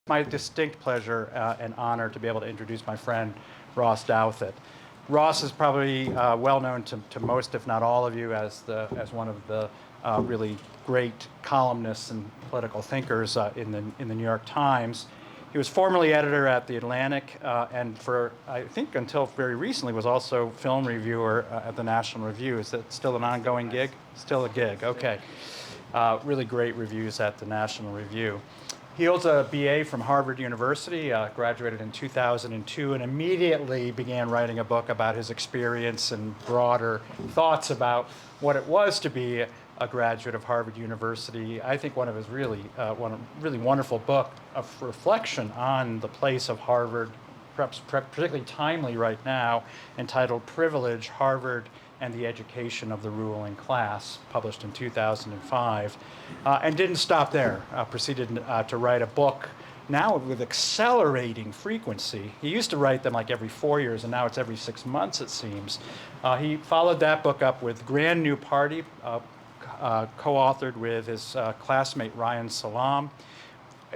My distinct pleasure and honor to be able to introduce my friend Ross Douthat. Ross is probably well known to most, if not all of you, as one of the really great columnists and political thinkers in the New York Times. He was formerly editor at The Atlantic, and for I think until very recently was also film reviewer at the National Review. Is that still an ongoing gig? Still a gig. Okay. Really great reviews at the National Review. He holds a BA from Harvard University, graduated in 2002, and immediately began writing a book about his experience and broader thoughts about what it was to be a graduate of Harvard University. I think one of his really wonderful book of reflection on the place of Harvard, perhaps particularly timely right now, entitled Privilege, Harvard and the Education of the Ruling Class, published in 2005, and didn't stop there. Proceeded to write a book now with accelerating frequency. He used to write them like every 4 years, and now it's every 6 months, it seems. He followed that book up with Grand New Party, co-authored with his classmate Ryan Salam.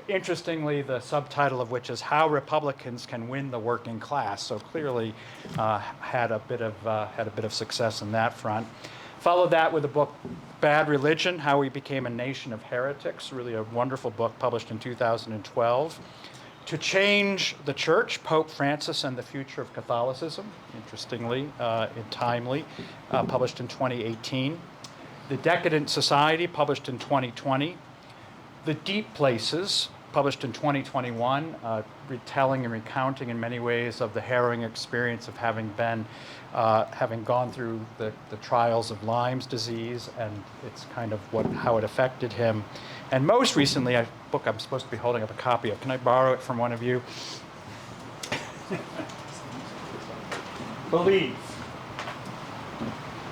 Interestingly, the subtitle of which is How Republicans Can Win the Working Class. So clearly had a bit of success in that front. Followed that with the book Bad Religion, How We Became a Nation of Heretics, really a wonderful book published in 2012. To Change the Church, Pope Francis and the Future of Catholicism, interestingly and timely, published in 2018. The Decadent Society, published in 2020. The Deep Places, published in 2021, retelling and recounting in many ways of the harrowing experience of having gone through the trials of Lyme's disease, and it's kind of how it affected him. And most recently, a book I'm supposed to be holding up a copy of. Can I borrow it from one of you? Believe.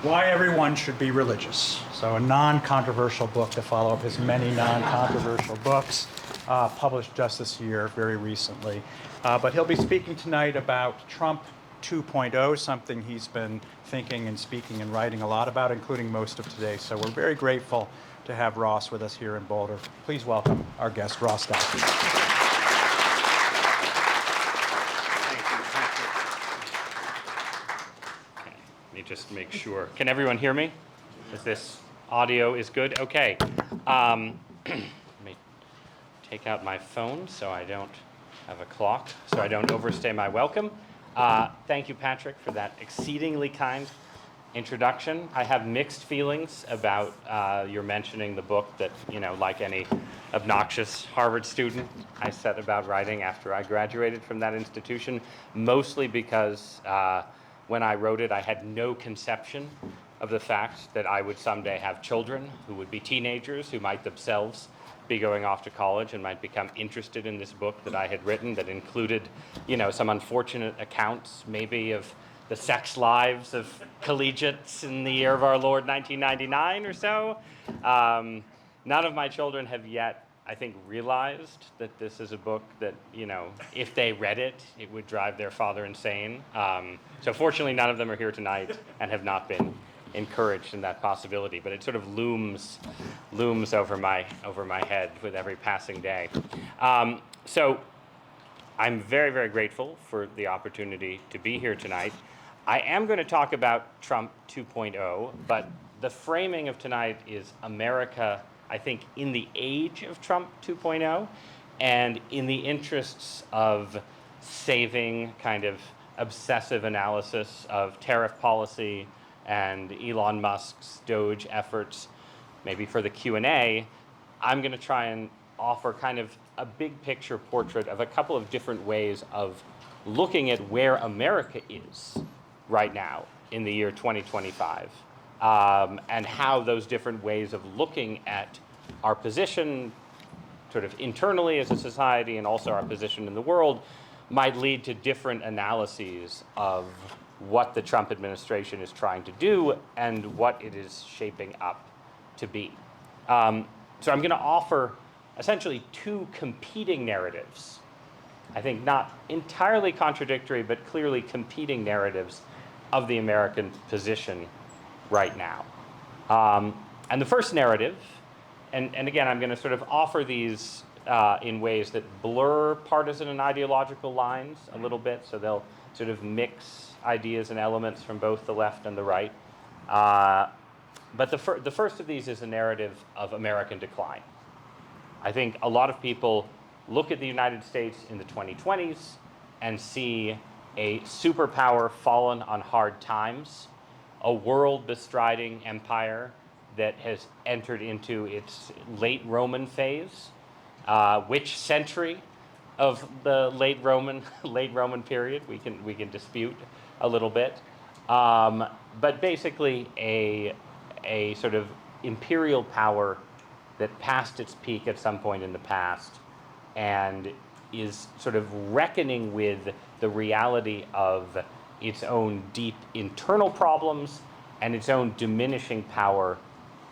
Why Everyone Should Be Religious. So a non-controversial book to follow up his many non-controversial books, published just this year, very recently. But he'll be speaking tonight about Trump 2.0, something he's been thinking and speaking and writing a lot about, including most of today. So we're very grateful to have Ross with us here in Boulder. Please welcome our guest, Ross Douthat. Let me just make sure. Can everyone hear me? Is this audio is good? Okay. Let me take out my phone so I don't have a clock, so I don't overstay my welcome. Thank you, Patrick, for that exceedingly kind introduction. I have mixed feelings about your mentioning the book that, like any obnoxious Harvard student, I set about writing after I graduated from that institution, mostly because when I wrote it, I had no conception of the fact that I would someday have children who would be teenagers, who might themselves be going off to college and might become interested in this book that I had written that included, some unfortunate accounts maybe of the sex lives of collegiates in the year of our Lord 1999 or so. None of my children have yet, I think, realized that this is a book that, if they read it, it would drive their father insane. So fortunately, none of them are here tonight and have not been encouraged in that possibility. But it sort of looms over my head with every passing day. So I'm very, very grateful for the opportunity to be here tonight. I am going to talk about Trump 2.0, but the framing of tonight is America, I think, in the age of Trump 2.0, and in the interests of saving kind of obsessive analysis of tariff policy and Elon Musk's Doge efforts, maybe for the Q&A, I'm going to try and offer kind of a big picture portrait of a couple of different ways of looking at where America is right now in the year 2025. And how those different ways of looking at our position sort of internally as a society and also our position in the world might lead to different analyses of what the Trump administration is trying to do and what it is shaping up to be. So I'm going to offer essentially two competing narratives. I think not entirely contradictory, but clearly competing narratives of the American position right now. And the first narrative, and again, I'm going to sort of offer these in ways that blur partisan and ideological lines a little bit. So they'll sort of mix ideas and elements from both the left and the right. But the first of these is a narrative of American decline. I think a lot of people look at the United States in the 2020s and see a superpower fallen on hard times, a world bestriding empire that has entered into its late Roman phase. Which century of the late Roman period we can dispute a little bit, but basically a sort of imperial power that passed its peak at some point in the past and is sort of reckoning with the reality of its own deep internal problems and its own diminishing power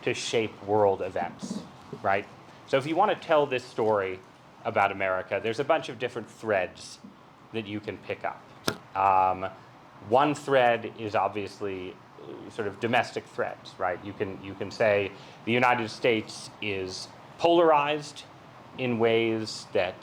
to shape world events, right? So if you want to tell this story about America, there's a bunch of different threads that you can pick up. One thread is obviously sort of domestic threads, right? You can say the United States is polarized in ways that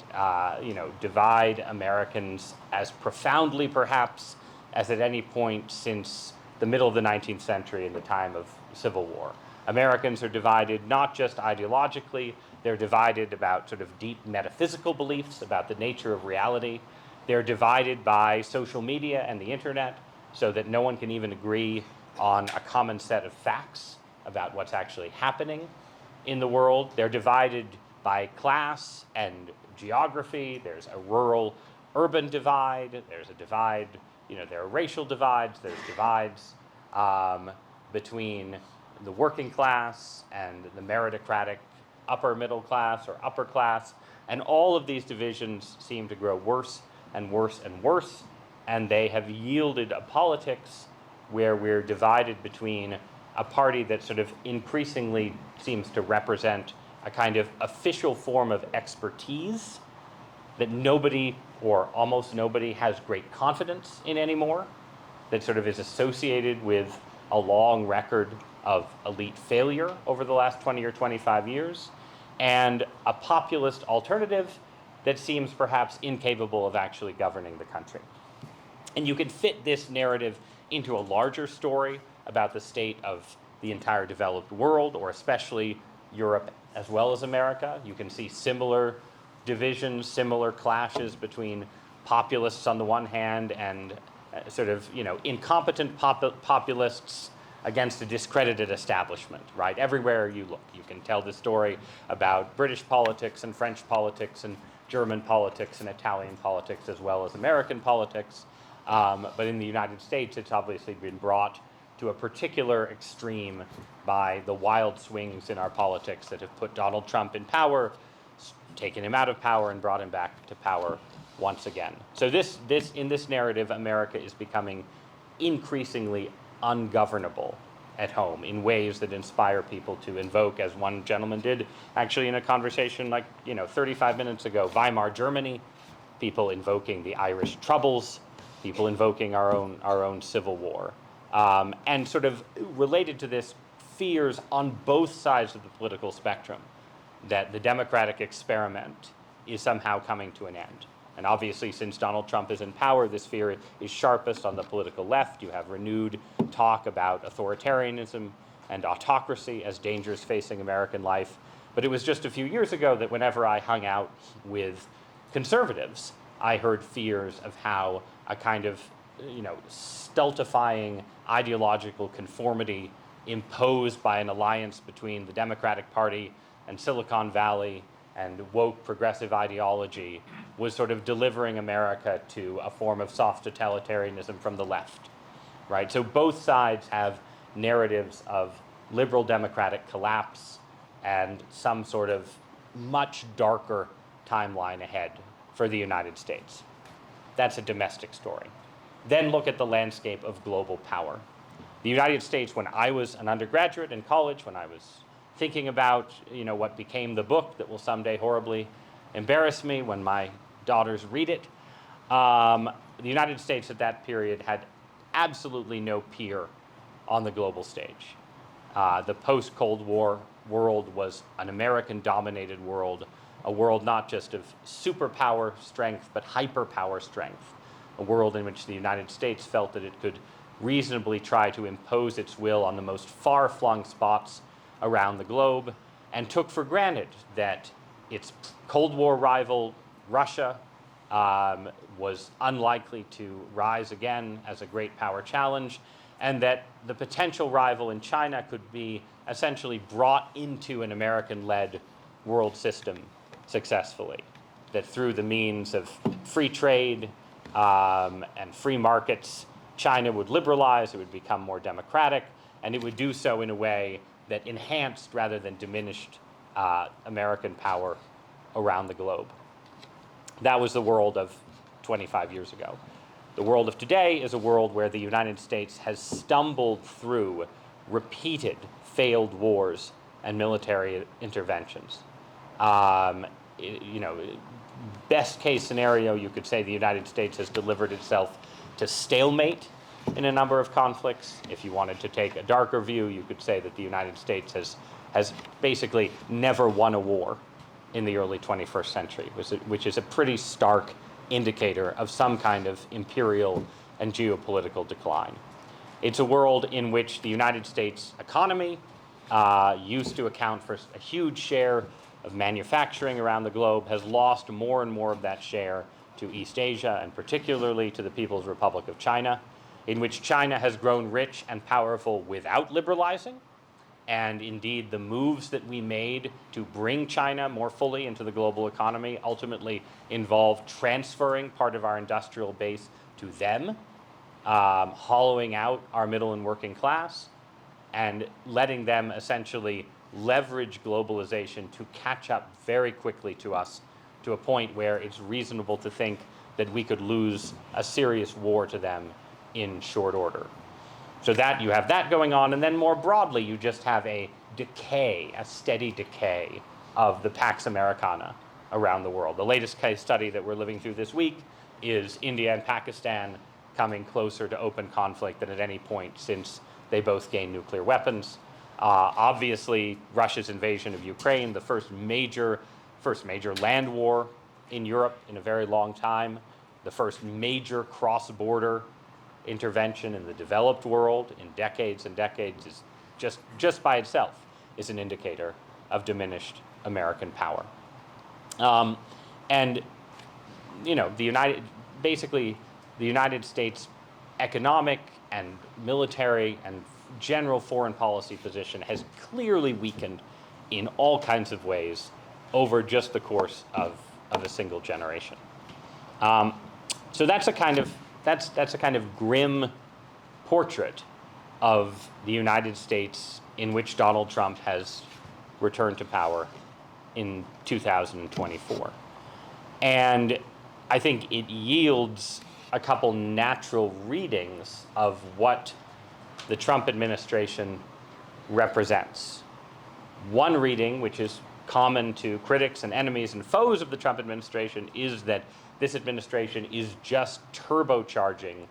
divide Americans as profoundly, perhaps, as at any point since the middle of the 19th century in the time of Civil War. Americans are divided not just ideologically, they're divided about sort of deep metaphysical beliefs about the nature of reality. They're divided by social media and the internet so that no one can even agree on a common set of facts about what's actually happening in the world. They're divided by class and geography. There's a rural-urban divide. There's a divide, there are racial divides. There's divides between the working class and the meritocratic upper middle class or upper class. And all of these divisions seem to grow worse and worse and worse. And they have yielded a politics where we're divided between a party that sort of increasingly seems to represent a kind of official form of expertise that nobody or almost nobody has great confidence in anymore, that sort of is associated with a long record of elite failure over the last 20 or 25 years, and a populist alternative that seems perhaps incapable of actually governing the country. And you can fit this narrative into a larger story about the state of the entire developed world, or especially Europe as well as America. You can see similar divisions, similar clashes between populists on the one hand and incompetent populists against a discredited establishment, right? Everywhere you look, you can tell the story about British politics and French politics and German politics and Italian politics as well as American politics. But in the United States, it's obviously been brought to a particular extreme by the wild swings in our politics that have put Donald Trump in power, taken him out of power, and brought him back to power once again. So in this narrative, America is becoming increasingly ungovernable at home in ways that inspire people to invoke, as one gentleman did actually in a conversation 35 minutes ago, Weimar Germany, people invoking the Irish Troubles, people invoking our own Civil War. And sort of related to this, fears on both sides of the political spectrum that the democratic experiment is somehow coming to an end. And obviously, since Donald Trump is in power, this fear is sharpest on the political left. You have renewed talk about authoritarianism and autocracy as dangers facing American life. But it was just a few years ago that whenever I hung out with conservatives, I heard fears of how a kind of stultifying ideological conformity imposed by an alliance between the Democratic Party and Silicon Valley and woke progressive ideology was sort of delivering America to a form of soft totalitarianism from the left, right? So both sides have narratives of liberal democratic collapse and some sort of much darker timeline ahead for the United States. That's a domestic story. Then look at the landscape of global power. The United States, when I was an undergraduate in college, when I was thinking about what became the book that will someday horribly embarrass me when my daughters read it, the United States at that period had absolutely no peer on the global stage. The post-Cold War world was an American-dominated world, a world not just of superpower strength, but hyperpower strength, a world in which the United States felt that it could reasonably try to impose its will on the most far-flung spots around the globe, and took for granted that its Cold War rival, Russia, was unlikely to rise again as a great power challenge, and that the potential rival in China could be essentially brought into an American-led world system successfully, that through the means of free trade and free markets, China would liberalize, it would become more democratic, and it would do so in a way that enhanced rather than diminished American power around the globe. That was the world of 25 years ago. The world of today is a world where the United States has stumbled through repeated failed wars and military interventions. Best case scenario, you could say the United States has delivered itself to stalemate in a number of conflicts. If you wanted to take a darker view, you could say that the United States has basically never won a war in the early 21st century, which is a pretty stark indicator of some kind of imperial and geopolitical decline. It's a world in which the United States economy used to account for a huge share of manufacturing around the globe, has lost more and more of that share to East Asia, and particularly to the People's Republic of China, in which China has grown rich and powerful without liberalizing. And indeed, the moves that we made to bring China more fully into the global economy ultimately involved transferring part of our industrial base to them, hollowing out our middle and working class, and letting them essentially leverage globalization to catch up very quickly to us, to a point where it's reasonable to think that we could lose a serious war to them in short order. So that you have that going on, and then more broadly, you just have a decay, a steady decay of the Pax Americana around the world. The latest case study that we're living through this week is India and Pakistan coming closer to open conflict than at any point since they both gained nuclear weapons. Obviously, Russia's invasion of Ukraine, the first major land war in Europe in a very long time, the first major cross-border intervention in the developed world in decades and decades, is just by itself is an indicator of diminished American power. And the United States economic and military and general foreign policy position has clearly weakened in all kinds of ways over just the course of a single generation. So that's a kind of grim portrait of the United States in which Donald Trump has returned to power in 2024. And I think it yields a couple natural readings of what the Trump administration represents. One reading, which is common to critics and enemies and foes of the Trump administration, is that this administration is just turbocharging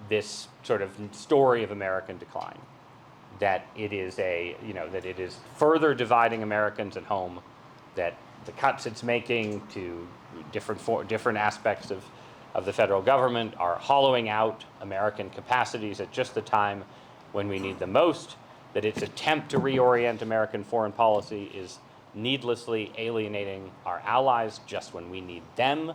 this sort of story of American decline. That it is that it is further dividing Americans at home, that the cuts it's making to different aspects of the federal government are hollowing out American capacities at just the time when we need them most, that its attempt to reorient American foreign policy is needlessly alienating our allies just when we need them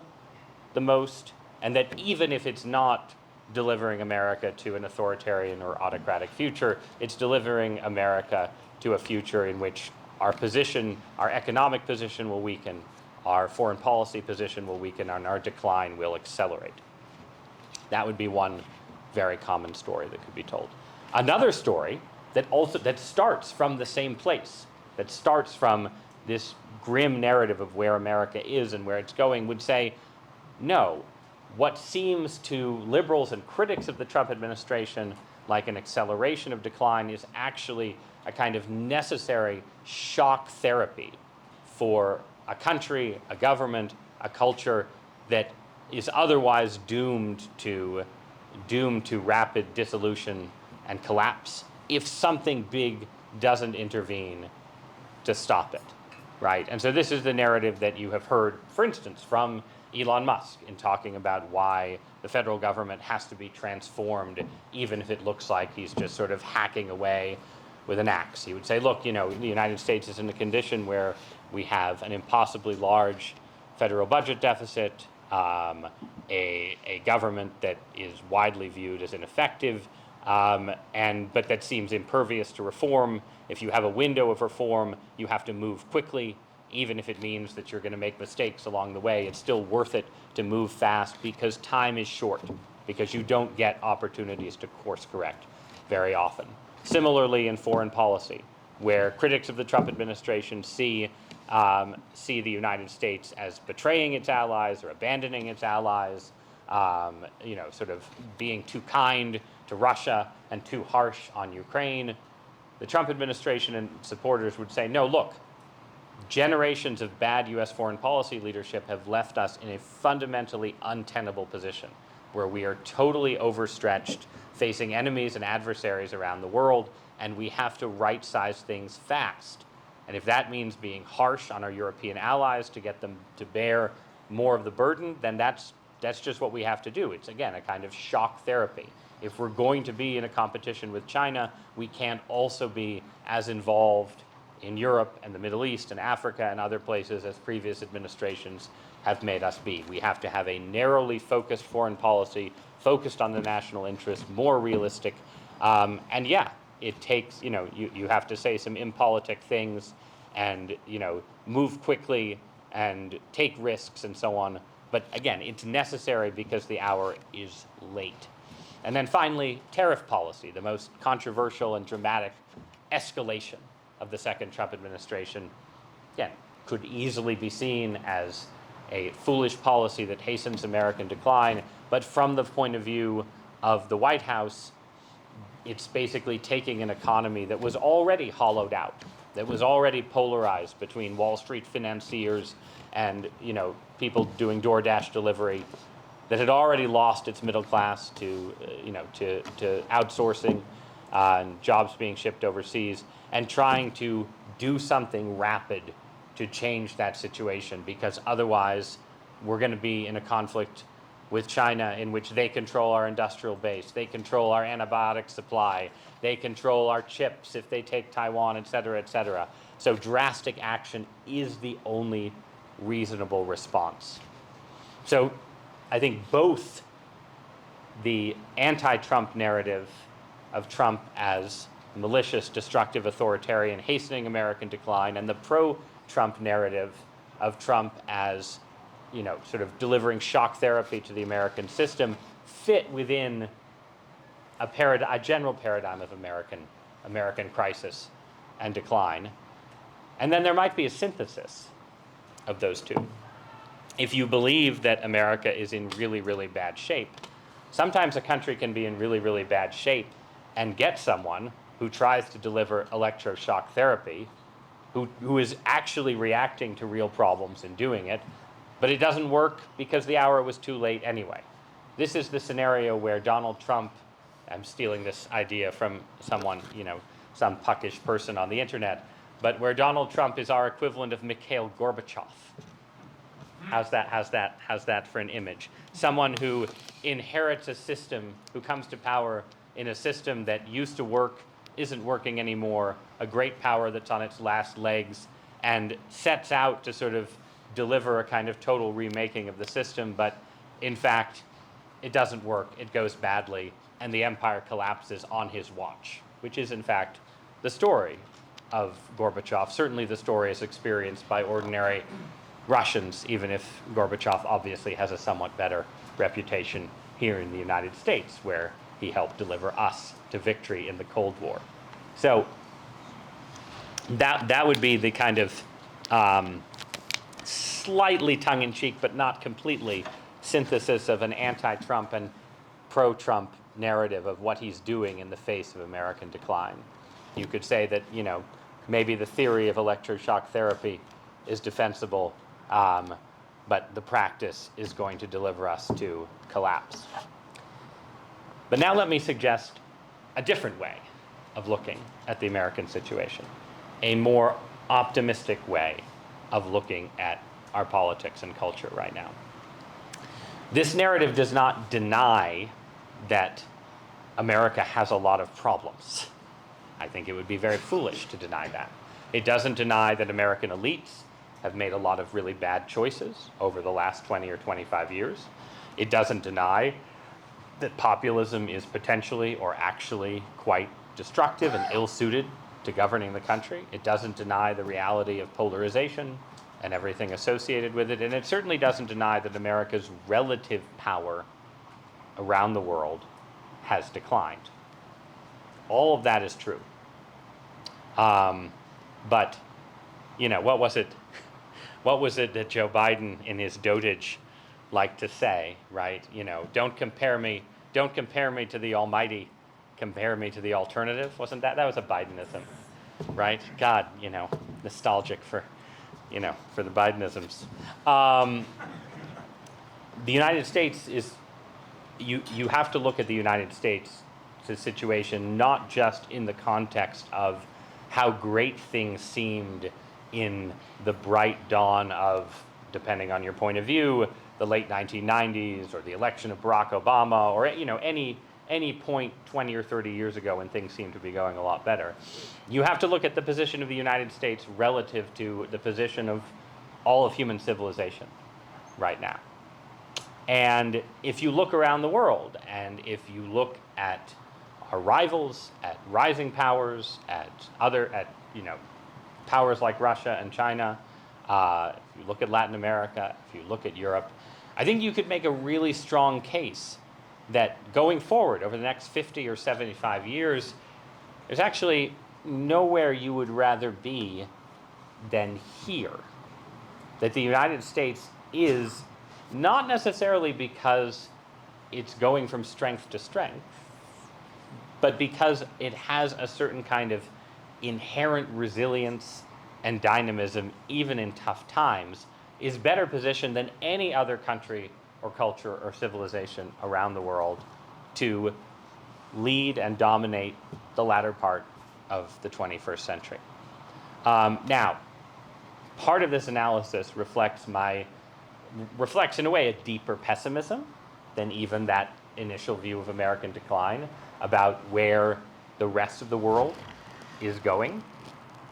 the most, and that even if it's not delivering America to an authoritarian or autocratic future, it's delivering America to a future in which our position, our economic position will weaken, our foreign policy position will weaken, and our decline will accelerate. That would be one very common story that could be told. Another story that starts from the same place, that starts from this grim narrative of where America is and where it's going, would say, no, what seems to liberals and critics of the Trump administration like an acceleration of decline is actually a kind of necessary shock therapy for a country, a government, a culture that is otherwise doomed to rapid dissolution and collapse if something big doesn't intervene to stop it, right? And so this is the narrative that you have heard, for instance, from Elon Musk in talking about why the federal government has to be transformed, even if it looks like he's just sort of hacking away with an axe. He would say, look, the United States is in a condition where we have an impossibly large federal budget deficit, a government that is widely viewed as ineffective, but that seems impervious to reform. If you have a window of reform, you have to move quickly. Even if it means that you're going to make mistakes along the way, it's still worth it to move fast because time is short, because you don't get opportunities to course correct very often. Similarly, in foreign policy, where critics of the Trump administration see the United States as betraying its allies or abandoning its allies, sort of being too kind to Russia and too harsh on Ukraine. The Trump administration and supporters would say, no, look, generations of bad U.S. foreign policy leadership have left us in a fundamentally untenable position where we are totally overstretched, facing enemies and adversaries around the world, and we have to right-size things fast. And if that means being harsh on our European allies to get them to bear more of the burden, then that's just what we have to do. It's, again, a kind of shock therapy. If we're going to be in a competition with China, we can't also be as involved in Europe and the Middle East and Africa and other places as previous administrations have made us be. We have to have a narrowly focused foreign policy, focused on the national interest, more realistic. And yeah, it takes, you have to say some impolitic things and, move quickly and take risks and so on. But again, it's necessary because the hour is late. And then finally, tariff policy, the most controversial and dramatic escalation of the second Trump administration, again, could easily be seen as a foolish policy that hastens American decline. But from the point of view of the White House, it's basically taking an economy that was already hollowed out, that was already polarized between Wall Street financiers and people doing DoorDash delivery, that had already lost its middle class to outsourcing and jobs being shipped overseas, and trying to do something rapid to change that situation, because otherwise we're going to be in a conflict with China in which they control our industrial base, they control our antibiotic supply, they control our chips if they take Taiwan, et cetera, et cetera. So drastic action is the only reasonable response. So I think both the anti-Trump narrative of Trump as malicious, destructive, authoritarian, hastening American decline, and the pro-Trump narrative of Trump as, sort of delivering shock therapy to the American system fit within a general paradigm of American crisis and decline. And then there might be a synthesis of those two. If you believe that America is in really, really bad shape, sometimes a country can be in really, really bad shape and get someone who tries to deliver electroshock therapy, who is actually reacting to real problems and doing it, but it doesn't work because the hour was too late anyway. This is the scenario where Donald Trump, I'm stealing this idea from someone, some puckish person on the internet, but where Donald Trump is our equivalent of Mikhail Gorbachev. How's that for an image? Someone who inherits a system, who comes to power in a system that used to work, isn't working anymore, a great power that's on its last legs, and sets out to sort of deliver a kind of total remaking of the system, but in fact, it doesn't work, it goes badly, and the empire collapses on his watch, which is in fact the story of Gorbachev, certainly the story as experienced by ordinary Russians, even if Gorbachev obviously has a somewhat better reputation here in the United States, where he helped deliver us to victory in the Cold War. So that would be the kind of slightly tongue-in-cheek, but not completely, synthesis of an anti-Trump and pro-Trump narrative of what he's doing in the face of American decline. You could say that, maybe the theory of electroshock therapy is defensible, but the practice is going to deliver us to collapse. But now let me suggest a different way of looking at the American situation, a more optimistic way of looking at our politics and culture right now. This narrative does not deny that America has a lot of problems. I think it would be very foolish to deny that. It doesn't deny that American elites have made a lot of really bad choices over the last 20 or 25 years. It doesn't deny that populism is potentially or actually quite destructive and ill-suited to governing the country. It doesn't deny the reality of polarization and everything associated with it. And it certainly doesn't deny that America's relative power around the world has declined. All of that is true. But, you know, what was it that Joe Biden in his dotage liked to say, right? You know, don't compare me to the almighty, compare me to the alternative. Wasn't that was a Bidenism, right? God, you know, nostalgic for the Bidenisms. The United States is, you have to look at the United States' situation not just in the context of how great things seemed in the bright dawn of, depending on your point of view, the late 1990s or the election of Barack Obama, or any point 20 or 30 years ago when things seemed to be going a lot better. You have to look at the position of the United States relative to the position of all of human civilization right now. And if you look around the world, and if you look at our rivals, at rising powers, at powers like Russia and China, if you look at Latin America, if you look at Europe, I think you could make a really strong case that going forward over the next 50 or 75 years, there's actually nowhere you would rather be than here. That the United States is, not necessarily because it's going from strength to strength, but because it has a certain kind of inherent resilience and dynamism, even in tough times, is better positioned than any other country or culture or civilization around the world to lead and dominate the latter part of the 21st century. Now, part of this analysis reflects in a way a deeper pessimism than even that initial view of American decline about where the rest of the world is going.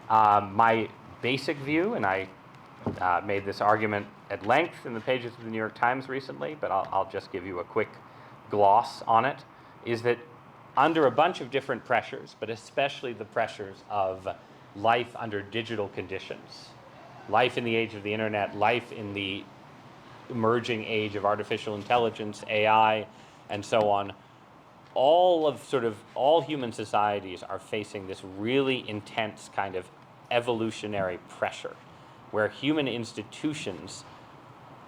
My basic view, and I made this argument at length in the pages of the New York Times recently, but I'll just give you a quick gloss on it, is that under a bunch of different pressures, but especially the pressures of life under digital conditions, life in the age of the internet, life in the emerging age of artificial intelligence, AI, and so on, all human societies are facing this really intense kind of evolutionary pressure, where human institutions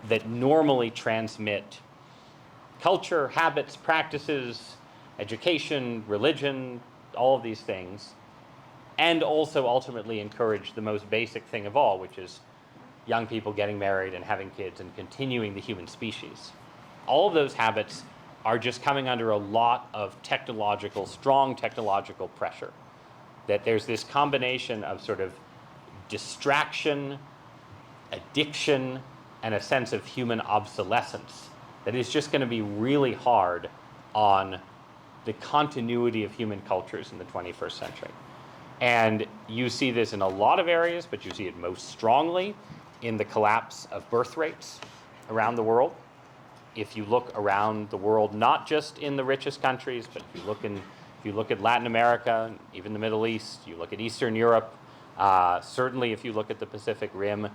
that normally transmit culture, habits, practices, education, religion, all of these things, and also ultimately encourage the most basic thing of all, which is young people getting married and having kids and continuing the human species. All of those habits are just coming under a lot of strong technological pressure. That there's this combination of sort of distraction, addiction, and a sense of human obsolescence that is just going to be really hard on the continuity of human cultures in the 21st century. And you see this in a lot of areas, but you see it most strongly in the collapse of birth rates around the world. If you look around the world, not just in the richest countries, but if you look at Latin America, even the Middle East, you look at Eastern Europe, certainly if you look at the Pacific Rim,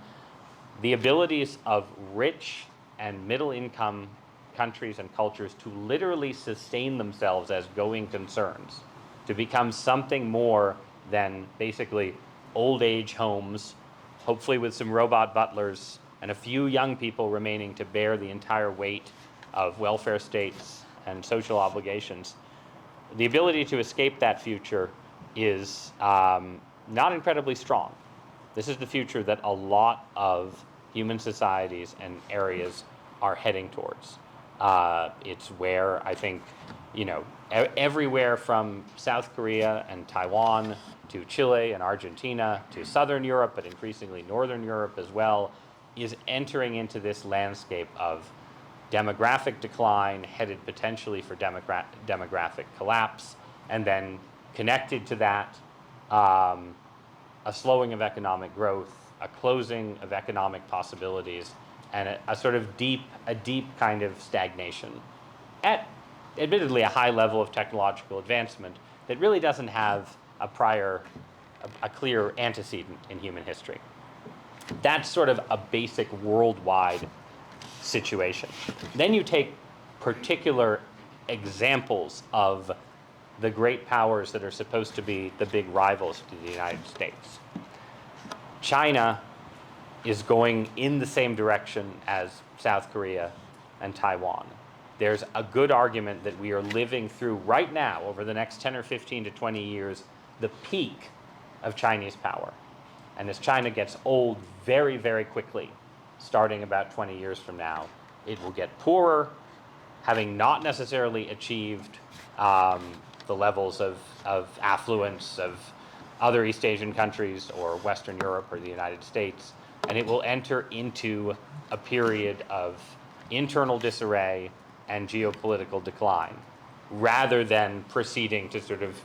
the abilities of rich and middle-income countries and cultures to literally sustain themselves as going concerns, to become something more than basically old age homes, hopefully with some robot butlers, and a few young people remaining to bear the entire weight of welfare states and social obligations. The ability to escape that future is not incredibly strong. This is the future that a lot of human societies and areas are heading towards. It's where I think, everywhere from South Korea and Taiwan to Chile and Argentina, to Southern Europe, but increasingly Northern Europe as well, is entering into this landscape of demographic decline, headed potentially for demographic collapse, and then connected to that, a slowing of economic growth, a closing of economic possibilities, and a sort of deep kind of stagnation at admittedly a high level of technological advancement that really doesn't have a clear antecedent in human history. That's sort of a basic worldwide situation. Then you take particular examples of the great powers that are supposed to be the big rivals to the United States. China is going in the same direction as South Korea and Taiwan. There's a good argument that we are living through right now, over the next 10 or 15 to 20 years, the peak of Chinese power. And as China gets old very, very quickly, starting about 20 years from now, it will get poorer, having not necessarily achieved the levels of affluence of other East Asian countries or Western Europe or the United States, and it will enter into a period of internal disarray and geopolitical decline, rather than proceeding to sort of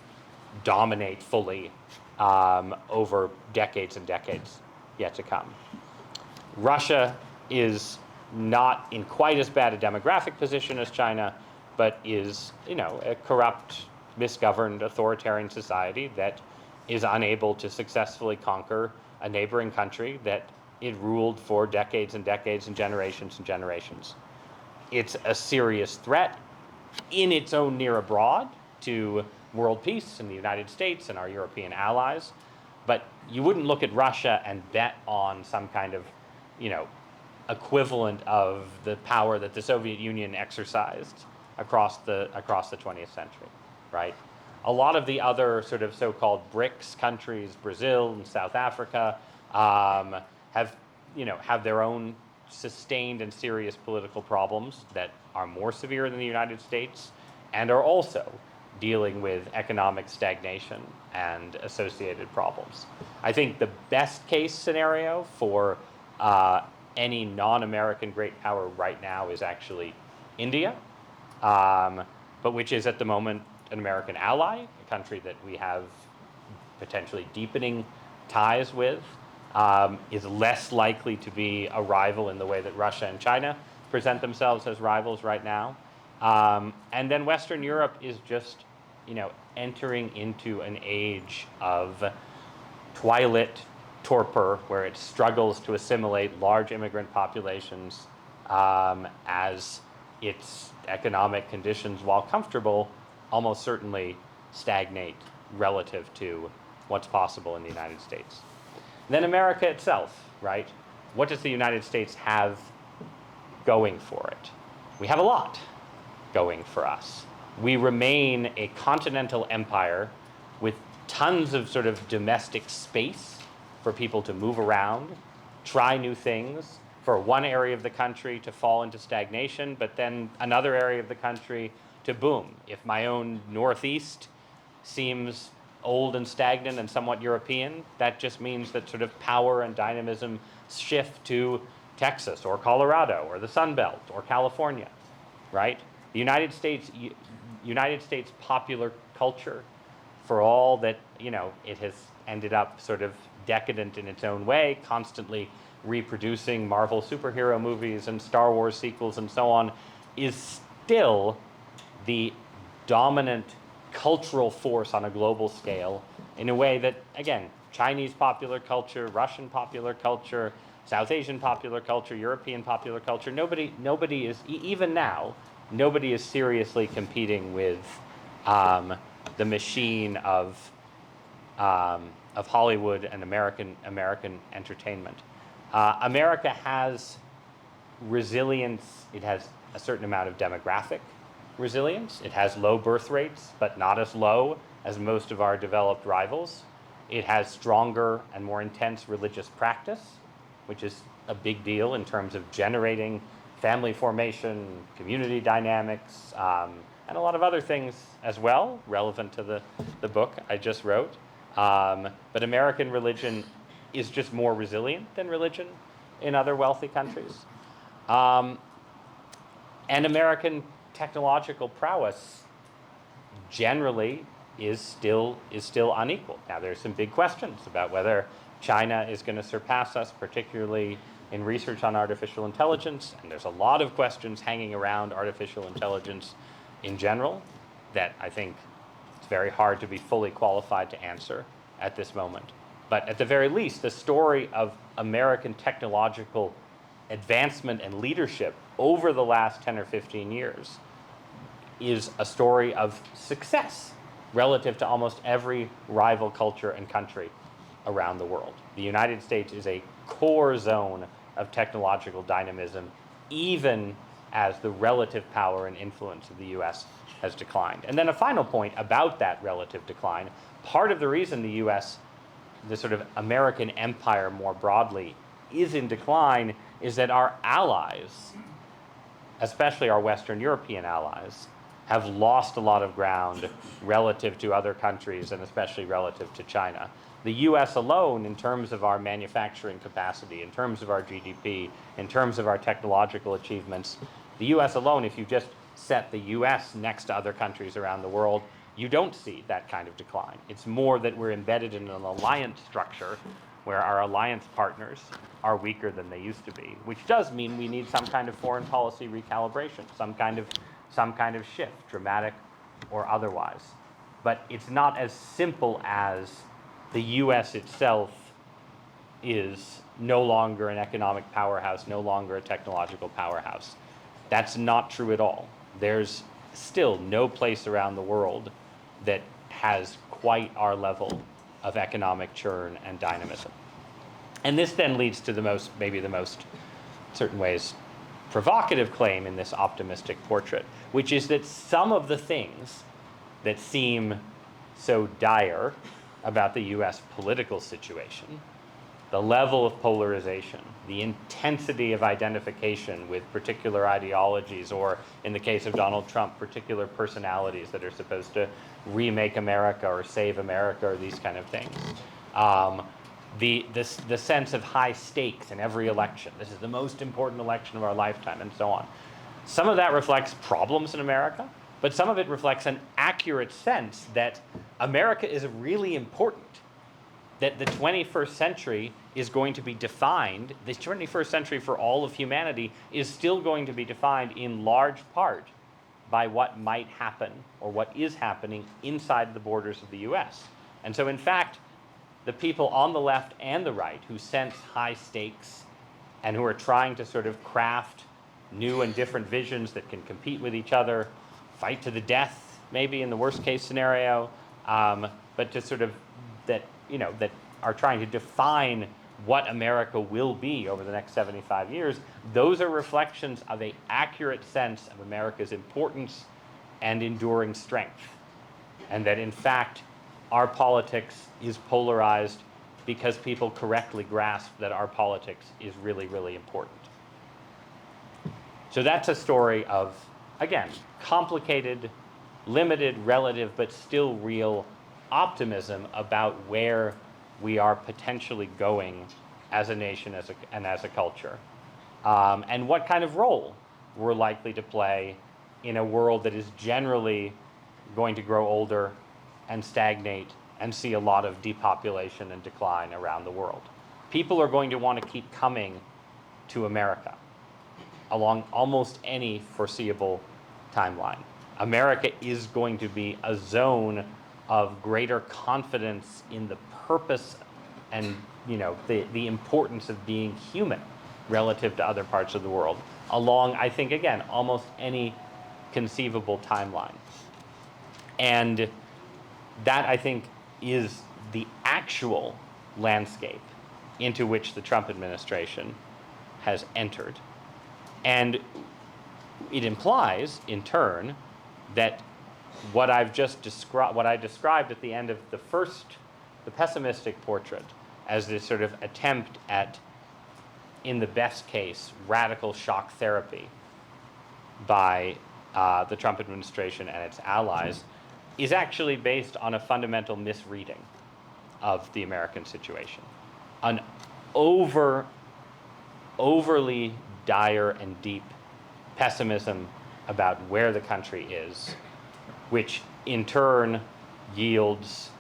dominate fully over decades and decades yet to come. Russia is not in quite as bad a demographic position as China, but is, a corrupt, misgoverned, authoritarian society that is unable to successfully conquer a neighboring country that it ruled for decades and decades and generations. It's a serious threat in its own near abroad to world peace and the United States and our European allies. But you wouldn't look at Russia and bet on some kind of, equivalent of the power that the Soviet Union exercised across the 20th century, right? A lot of the other sort of so-called BRICS countries, Brazil and South Africa, have their own sustained and serious political problems that are more severe than the United States, and are also dealing with economic stagnation and associated problems. I think the best case scenario for any non-American great power right now is actually India, but which is at the moment an American ally, a country that we have potentially deepening ties with, is less likely to be a rival in the way that Russia and China present themselves as rivals right now. And then Western Europe is just, entering into an age of twilight torpor, where it struggles to assimilate large immigrant populations as its economic conditions, while comfortable, almost certainly stagnate relative to what's possible in the United States. And then America itself, right? What does the United States have going for it? We have a lot going for us. We remain a continental empire with tons of sort of domestic space for people to move around, try new things, for one area of the country to fall into stagnation, but then another area of the country to boom. If my own Northeast seems old and stagnant and somewhat European, that just means that sort of power and dynamism shift to Texas or Colorado or the Sun Belt or California, right? The United States popular culture, for all that, it has ended up sort of decadent in its own way, constantly reproducing Marvel superhero movies and Star Wars sequels and so on, is still the dominant cultural force on a global scale, in a way that, again, Chinese popular culture, Russian popular culture, South Asian popular culture, European popular culture, nobody is, even now, nobody is seriously competing with the machine of Hollywood and American entertainment. America has resilience. It has a certain amount of demographic resilience. It has low birth rates, but not as low as most of our developed rivals. It has stronger and more intense religious practice, which is a big deal in terms of generating family formation, community dynamics, and a lot of other things as well, relevant to the book I just wrote. But American religion is just more resilient than religion in other wealthy countries. And American technological prowess generally is still unequal. Now, there's some big questions about whether China is going to surpass us, particularly in research on artificial intelligence, and there's a lot of questions hanging around artificial intelligence in general that I think it's very hard to be fully qualified to answer at this moment. But at the very least, the story of American technological advancement and leadership over the last 10 or 15 years is a story of success relative to almost every rival culture and country around the world. The United States is a core zone of technological dynamism, even as the relative power and influence of the US has declined. And then a final point about that relative decline, part of the reason the US, the sort of American empire more broadly, is in decline is that our allies, especially our Western European allies, have lost a lot of ground relative to other countries and especially relative to China. The US alone, in terms of our manufacturing capacity, in terms of our GDP, in terms of our technological achievements, the US alone, if you just set the US next to other countries around the world, you don't see that kind of decline. It's more that we're embedded in an alliance structure where our alliance partners are weaker than they used to be, which does mean we need some kind of foreign policy recalibration, some kind of shift, dramatic or otherwise. But it's not as simple as the US itself is no longer an economic powerhouse, no longer a technological powerhouse. That's not true at all. There's still no place around the world that has quite our level of economic churn and dynamism. And this then leads to maybe the most, certain ways, provocative claim in this optimistic portrait, which is that some of the things that seem so dire about the US political situation, the level of polarization, the intensity of identification with particular ideologies, or in the case of Donald Trump, particular personalities that are supposed to remake America or save America or these kind of things. The sense of high stakes in every election. This is the most important election of our lifetime, and so on. Some of that reflects problems in America, but some of it reflects an accurate sense that America is really important, that the 21st century is going to be defined, the 21st century for all of humanity is still going to be defined in large part by what might happen or what is happening inside the borders of the US. And so in fact, the people on the left and the right who sense high stakes and who are trying to sort of craft new and different visions that can compete with each other, fight to the death, maybe in the worst case scenario, but to sort of that are trying to define what America will be over the next 75 years, those are reflections of an accurate sense of America's importance and enduring strength. And that in fact, our politics is polarized because people correctly grasp that our politics is really, really important. So that's a story of, again, complicated, limited, relative, but still real optimism about where we are potentially going as a nation and as a culture, and what kind of role we're likely to play in a world that is generally going to grow older and stagnate and see a lot of depopulation and decline around the world. People are going to want to keep coming to America along almost any foreseeable timeline. America is going to be a zone of greater confidence in the purpose and the importance of being human relative to other parts of the world along, I think, again, almost any conceivable timeline. And that, I think, is the actual landscape into which the Trump administration has entered. And it implies, in turn, that what I described at the end of the pessimistic portrait, as this sort of attempt at, in the best case, radical shock therapy by the Trump administration and its allies, is actually based on a fundamental misreading of the American situation. An overly dire and deep pessimism about where the country is, which in turn yields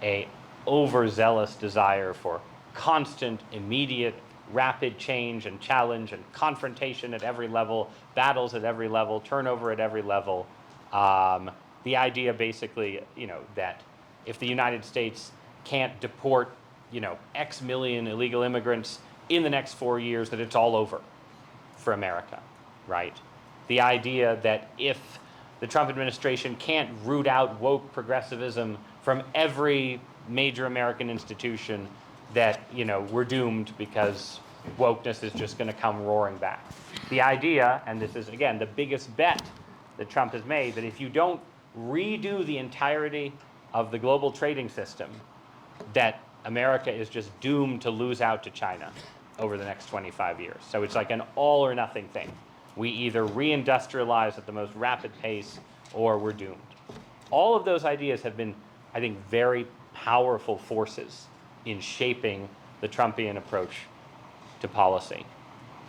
a overzealous desire for constant, immediate, rapid change and challenge and confrontation at every level, battles at every level, turnover at every level. The idea basically, that if the United States can't deport, X million illegal immigrants in the next 4 years, that it's all over for America, right? The idea that if the Trump administration can't root out woke progressivism from every major American institution, that, we're doomed because wokeness is just going to come roaring back. The idea, and this is, again, the biggest bet that Trump has made, that if you don't redo the entirety of the global trading system, that America is just doomed to lose out to China over the next 25 years. So it's like an all or nothing thing. We either reindustrialize at the most rapid pace or we're doomed. All of those ideas have been, I think, very powerful forces in shaping the Trumpian approach to policy.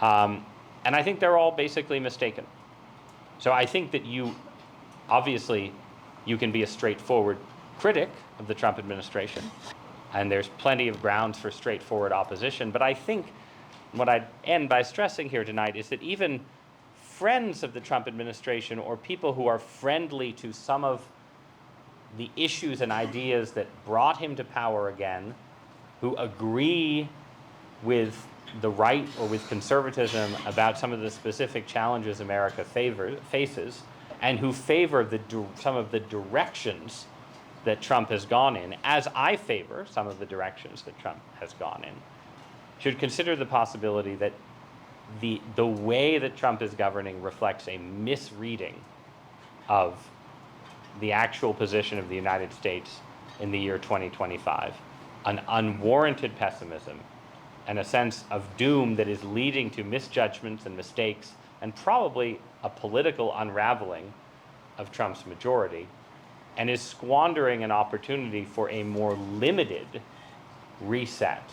And I think they're all basically mistaken. So I think that obviously, you can be a straightforward critic of the Trump administration, and there's plenty of grounds for straightforward opposition. But I think what I'd end by stressing here tonight is that even friends of the Trump administration, or people who are friendly to some of the issues and ideas that brought him to power again, who agree with the right or with conservatism about some of the specific challenges America faces, and who favor some of the directions that Trump has gone in, as I favor some of the directions that Trump has gone in, should consider the possibility that the way that Trump is governing reflects a misreading of the actual position of the United States in the year 2025, an unwarranted pessimism, and a sense of doom that is leading to misjudgments and mistakes, and probably a political unraveling of Trump's majority, and is squandering an opportunity for a more limited reset,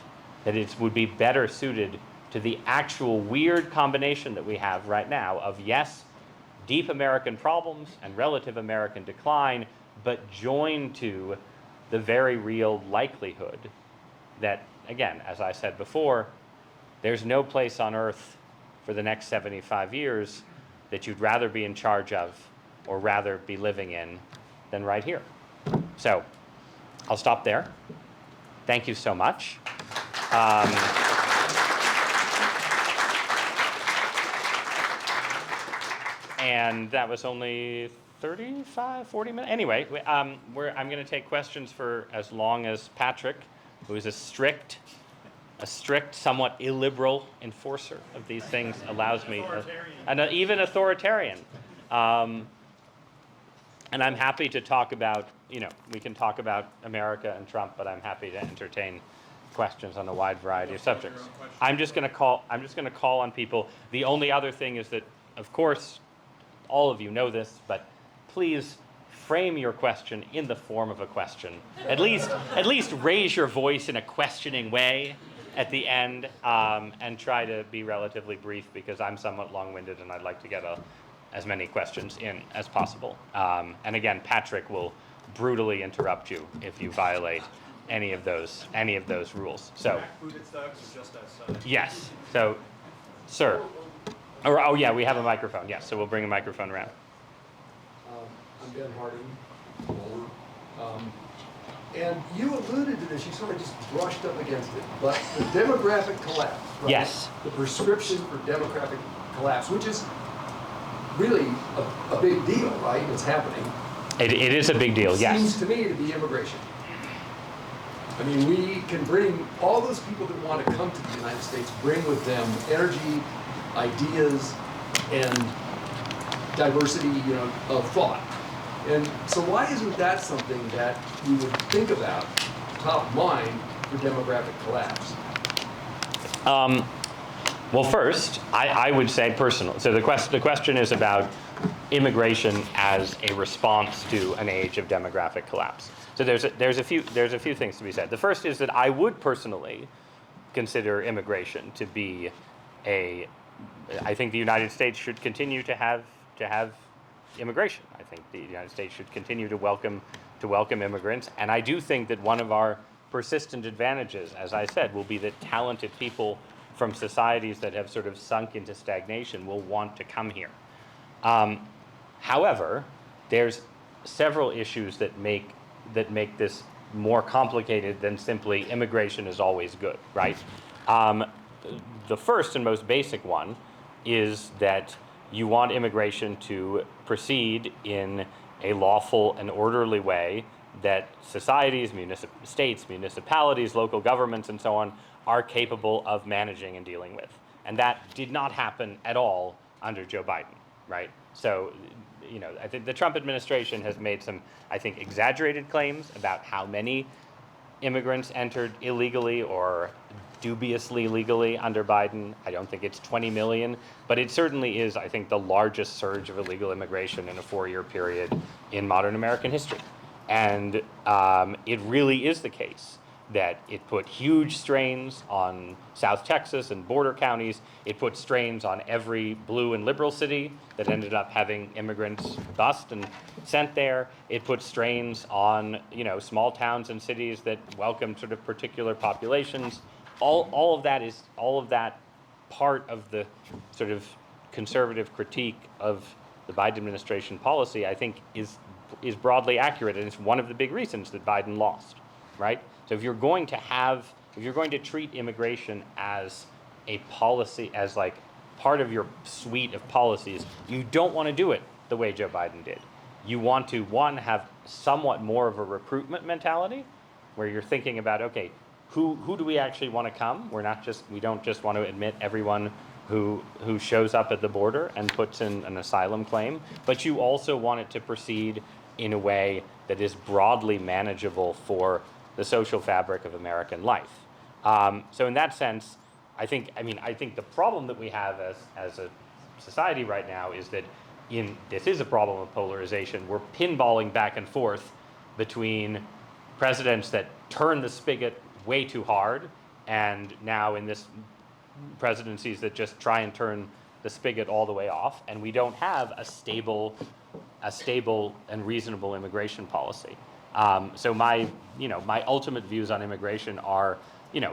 that it would be better suited to the actual weird combination that we have right now of, yes, deep American problems and relative American decline, but joined to the very real likelihood that, again, as I said before, there's no place on earth for the next 75 years that you'd rather be in charge of or rather be living in than right here. So I'll stop there. Thank you so much. And that was only 35, 40 minutes. Anyway, I'm going to take questions for as long as Patrick, who is a strict, somewhat illiberal enforcer of these things, allows me, and even authoritarian. And I'm happy to talk about, we can talk about America and Trump, but I'm happy to entertain questions on a wide variety of subjects. I'm just going to call on people. The only other thing is that, of course, all of you know this, but please frame your question in the form of a question. At least raise your voice in a questioning way at the end, and try to be relatively brief, because I'm somewhat long-winded and I'd like to get as many questions in as possible. And again, Patrick will brutally interrupt you if you violate any of those rules. So, yes. So, sir. Oh yeah, we have a microphone. Yes, so we'll bring a microphone around. I'm Ben Harding. And you alluded to this, you sort of just brushed up against it, but the demographic collapse, right? Yes. The prescription for demographic collapse, which is really a big deal, right? It's happening. It is a big deal, yes. Seems to me to be immigration. I mean, we can bring all those people that want to come to the United States, bring with them energy, ideas, and diversity, of thought. And so why isn't that something that you would think about top of mind for demographic collapse? Well, first, I would say personal. So the question is about immigration as a response to an age of demographic collapse. So there's a few things to be said. The first is that I would personally consider immigration to be I think the United States should continue to have immigration. I think the United States should continue to welcome immigrants, and I do think that one of our persistent advantages, as I said, will be that talented people from societies that have sort of sunk into stagnation will want to come here. However, there's several issues that make this more complicated than simply immigration is always good, right? The first and most basic one is that you want immigration to proceed in a lawful and orderly way that societies, states, municipalities, local governments, and so on are capable of managing and dealing with. And that did not happen at all under Joe Biden, right? So, I think the Trump administration has made some, I think, exaggerated claims about how many immigrants entered illegally or dubiously legally under Biden. I don't think it's 20 million, but it certainly is, I think, the largest surge of illegal immigration in a 4-year period in modern American history. And it really is the case that it put huge strains on South Texas and border counties. It put strains on every blue and liberal city that ended up having immigrants bust and sent there. It put strains on, small towns and cities that welcomed sort of particular populations. All of that part of the sort of conservative critique of the Biden administration policy, I think, is broadly accurate, and it's one of the big reasons that Biden lost, right? So if you're going to treat immigration as a policy, as like part of your suite of policies, you don't want to do it the way Joe Biden did. You want to, one, have somewhat more of a recruitment mentality, where you're thinking about, okay, who do we actually want to come? We don't just want to admit everyone who shows up at the border and puts in an asylum claim, but you also want it to proceed in a way that is broadly manageable for the social fabric of American life. So in that sense, I think the problem that we have as a society right now is that this is a problem of polarization. We're pinballing back and forth between presidents that turn the spigot way too hard, and now in this presidencies that just try and turn the spigot all the way off, and we don't have a stable and reasonable immigration policy. So my ultimate views on immigration are,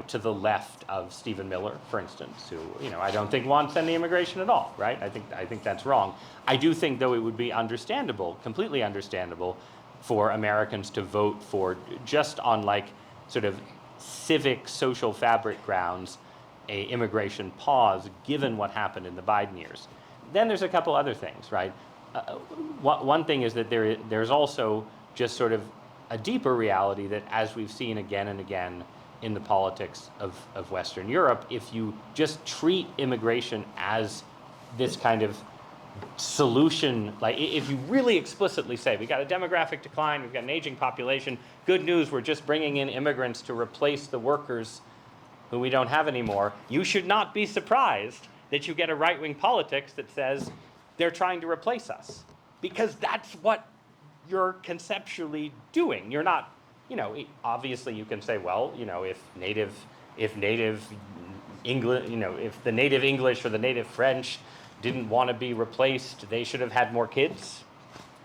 to the left of Stephen Miller, for instance, who, I don't think wants any immigration at all, right? I think that's wrong. I do think, though, it would be completely understandable for Americans to vote for, just on like sort of civic social fabric grounds, a immigration pause, given what happened in the Biden years. Then there's a couple other things, right? One thing is that there's also just sort of a deeper reality that, as we've seen again and again in the politics of Western Europe, if you just treat immigration as this kind of solution, like if you really explicitly say, we got a demographic decline, we've got an aging population, good news, we're just bringing in immigrants to replace the workers who we don't have anymore, you should not be surprised that you get a right-wing politics that says they're trying to replace us, because that's what you're conceptually doing. You're not, obviously you can say, well, if native English, if the native English or the native French didn't want to be replaced, they should have had more kids.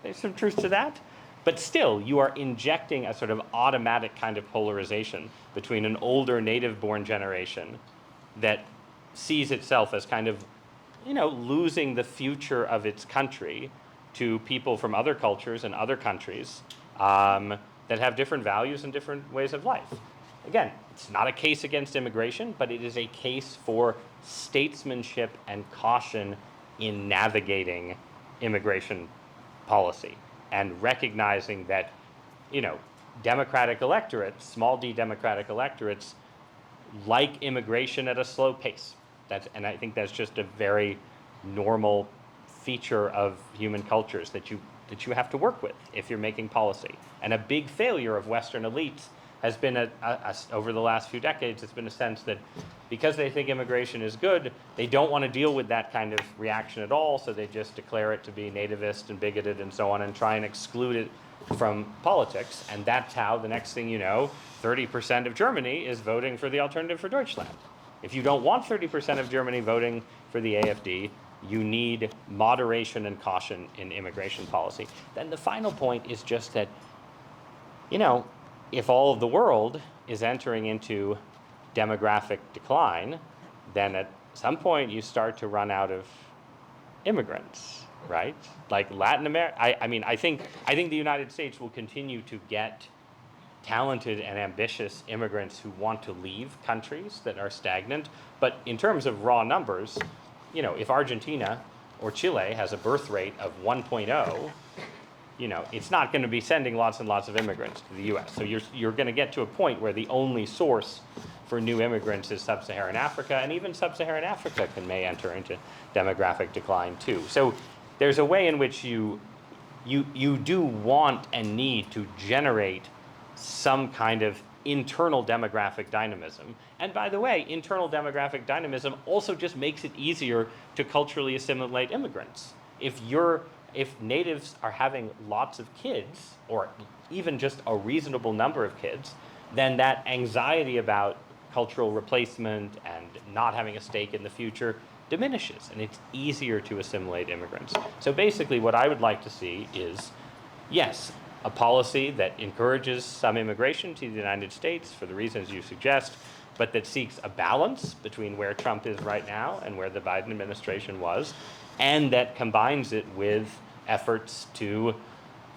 There's some truth to that. But still, you are injecting a sort of automatic kind of polarization between an older native-born generation that sees itself as kind of, losing the future of its country to people from other cultures and other countries that have different values and different ways of life. Again, it's not a case against immigration, but it is a case for statesmanship and caution in navigating immigration policy, and recognizing that, democratic electorates, small d democratic electorates, like immigration at a slow pace. And I think that's just a very normal feature of human cultures that you have to work with if you're making policy. And a big failure of Western elites has been over the last few decades, it's been a sense that because they think immigration is good, they don't want to deal with that kind of reaction at all, so they just declare it to be nativist and bigoted and so on and try and exclude it from politics. And that's how, the next thing you know, 30% of Germany is voting for the Alternative for Deutschland. If you don't want 30% of Germany voting for the AfD, you need moderation and caution in immigration policy. Then the final point is just that, you know, if all of the world is entering into demographic decline, then at some point you start to run out of immigrants, right? Like Latin America, I think the United States will continue to get talented and ambitious immigrants who want to leave countries that are stagnant. But in terms of raw numbers, you know, if Argentina or Chile has a birth rate of 1.0, you know, it's not going to be sending lots and lots of immigrants to the U.S. So you're going to get to a point where the only source for new immigrants is sub-Saharan Africa, and even sub-Saharan Africa may enter into demographic decline too. So there's a way in which you do want and need to generate some kind of internal demographic dynamism. And by the way, internal demographic dynamism also just makes it easier to culturally assimilate immigrants. If natives are having lots of kids, or even just a reasonable number of kids, then that anxiety about cultural replacement and not having a stake in the future diminishes, and it's easier to assimilate immigrants. So basically what I would like to see is, yes, a policy that encourages some immigration to the United States for the reasons you suggest, but that seeks a balance between where Trump is right now and where the Biden administration was, and that combines it with efforts to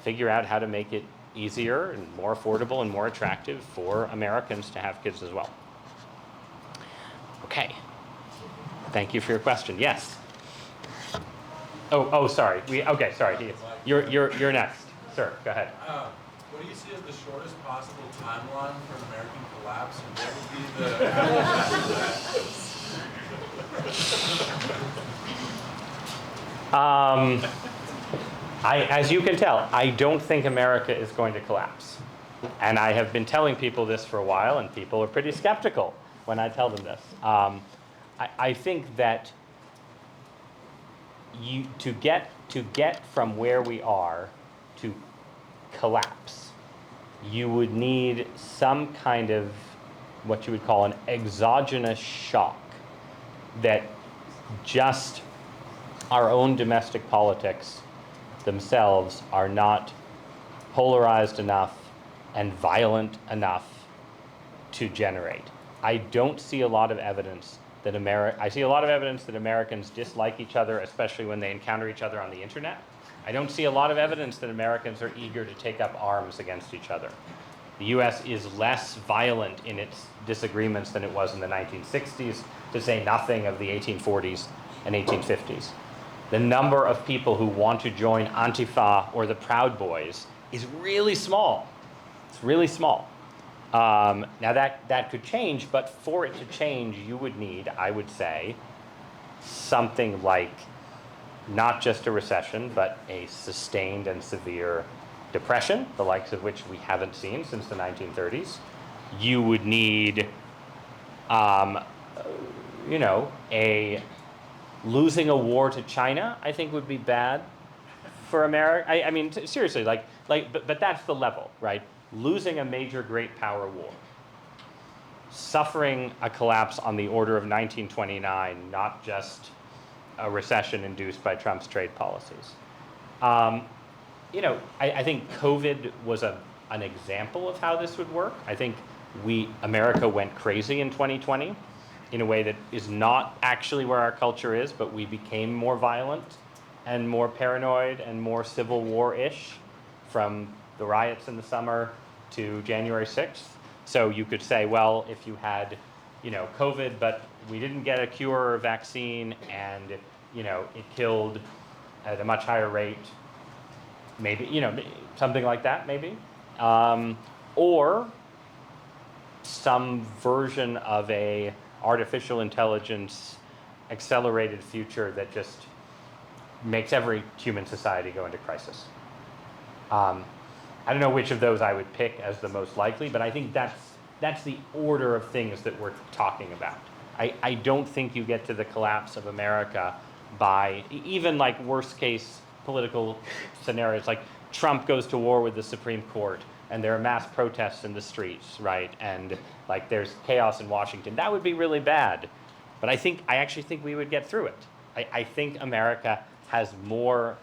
figure out how to make it easier and more affordable and more attractive for Americans to have kids as well. Okay. Thank you for your question. Yes. Oh, sorry. Sorry. You're next. Sir, go ahead. What do you see as the shortest possible timeline for an American collapse, and what would be the after as you can tell, I don't think America is going to collapse. And I have been telling people this for a while, and people are pretty skeptical when I tell them this. I think that to get from where we are to collapse, you would need some kind of what you would call an exogenous shock that just our own domestic politics themselves are not polarized enough and violent enough to generate. I don't see a lot of evidence that I see a lot of evidence that Americans dislike each other, especially when they encounter each other on the internet. I don't see a lot of evidence that Americans are eager to take up arms against each other. The US is less violent in its disagreements than it was in the 1960s, to say nothing of the 1840s and 1850s. The number of people who want to join Antifa or the Proud Boys is really small. It's really small. Now that could change, but for it to change, you would need, I would say, something like not just a recession, but a sustained and severe depression, the likes of which we haven't seen since the 1930s. You would need, losing a war to China, I think would be bad for America. I mean, seriously, but that's the level, right? Losing a major great power war, suffering a collapse on the order of 1929, not just a recession induced by Trump's trade policies. I think COVID was an example of how this would work. I think America went crazy in 2020 in a way that is not actually where our culture is, but we became more violent and more paranoid and more Civil War-ish from the riots in the summer to January 6th. So you could say, well, if you had, COVID, but we didn't get a cure or vaccine, and, it killed at a much higher rate, maybe, something like that, maybe. Or some version of a artificial intelligence accelerated future that just makes every human society go into crisis. I don't know which of those I would pick as the most likely, but I think that's the order of things that we're talking about. I don't think you get to the collapse of America by even like worst case political scenarios, like Trump goes to war with the Supreme Court and there are mass protests in the streets, right? And like there's chaos in Washington. That would be really bad. But I actually think we would get through it. I think America has more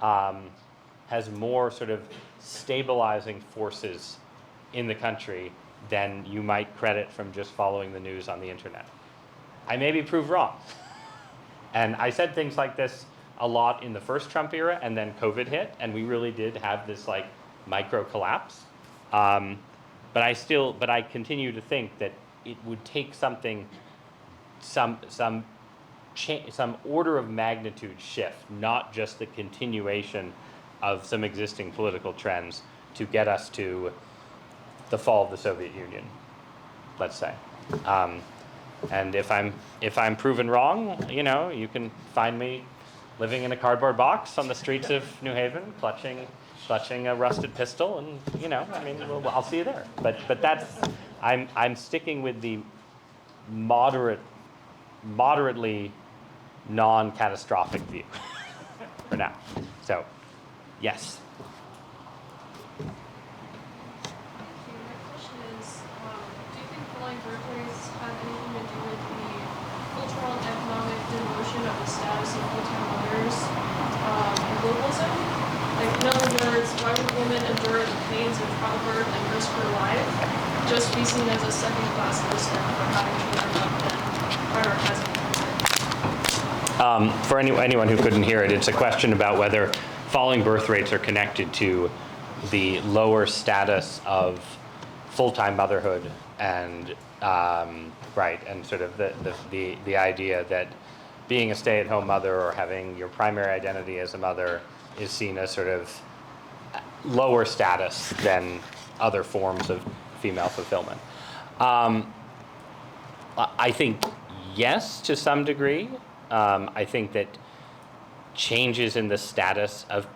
sort of stabilizing forces in the country than you might credit from just following the news on the internet. I may be proved wrong. And I said things like this a lot in the first Trump era, and then COVID hit, and we really did have this like micro collapse. But I continue to think that it would take something, some order of magnitude shift, not just the continuation of some existing political trends to get us to the fall of the Soviet Union, let's say. And if I'm proven wrong, you know, you can find me living in a cardboard box on the streets of New Haven, clutching a rusted pistol, and you know, I mean, I'll see you there. But that's I'm sticking with the moderately non-catastrophic view for now. So, yes. My question is, do you think falling birth rates have anything to do with the cultural and economic demotion of the status of full-time mothers and globalism? Like, in other words, why would women endure the pains of childbirth and risk her life just be seen as a second-class citizen for having children rather than prioritizing cancer? For anyone who couldn't hear it, it's a question about whether falling birth rates are connected to the lower status of full-time motherhood and right, and sort of the idea that being a stay-at-home mother or having your primary identity as a mother is seen as sort of lower status than other forms of female fulfillment. I think yes, to some degree. I think that changes in the status of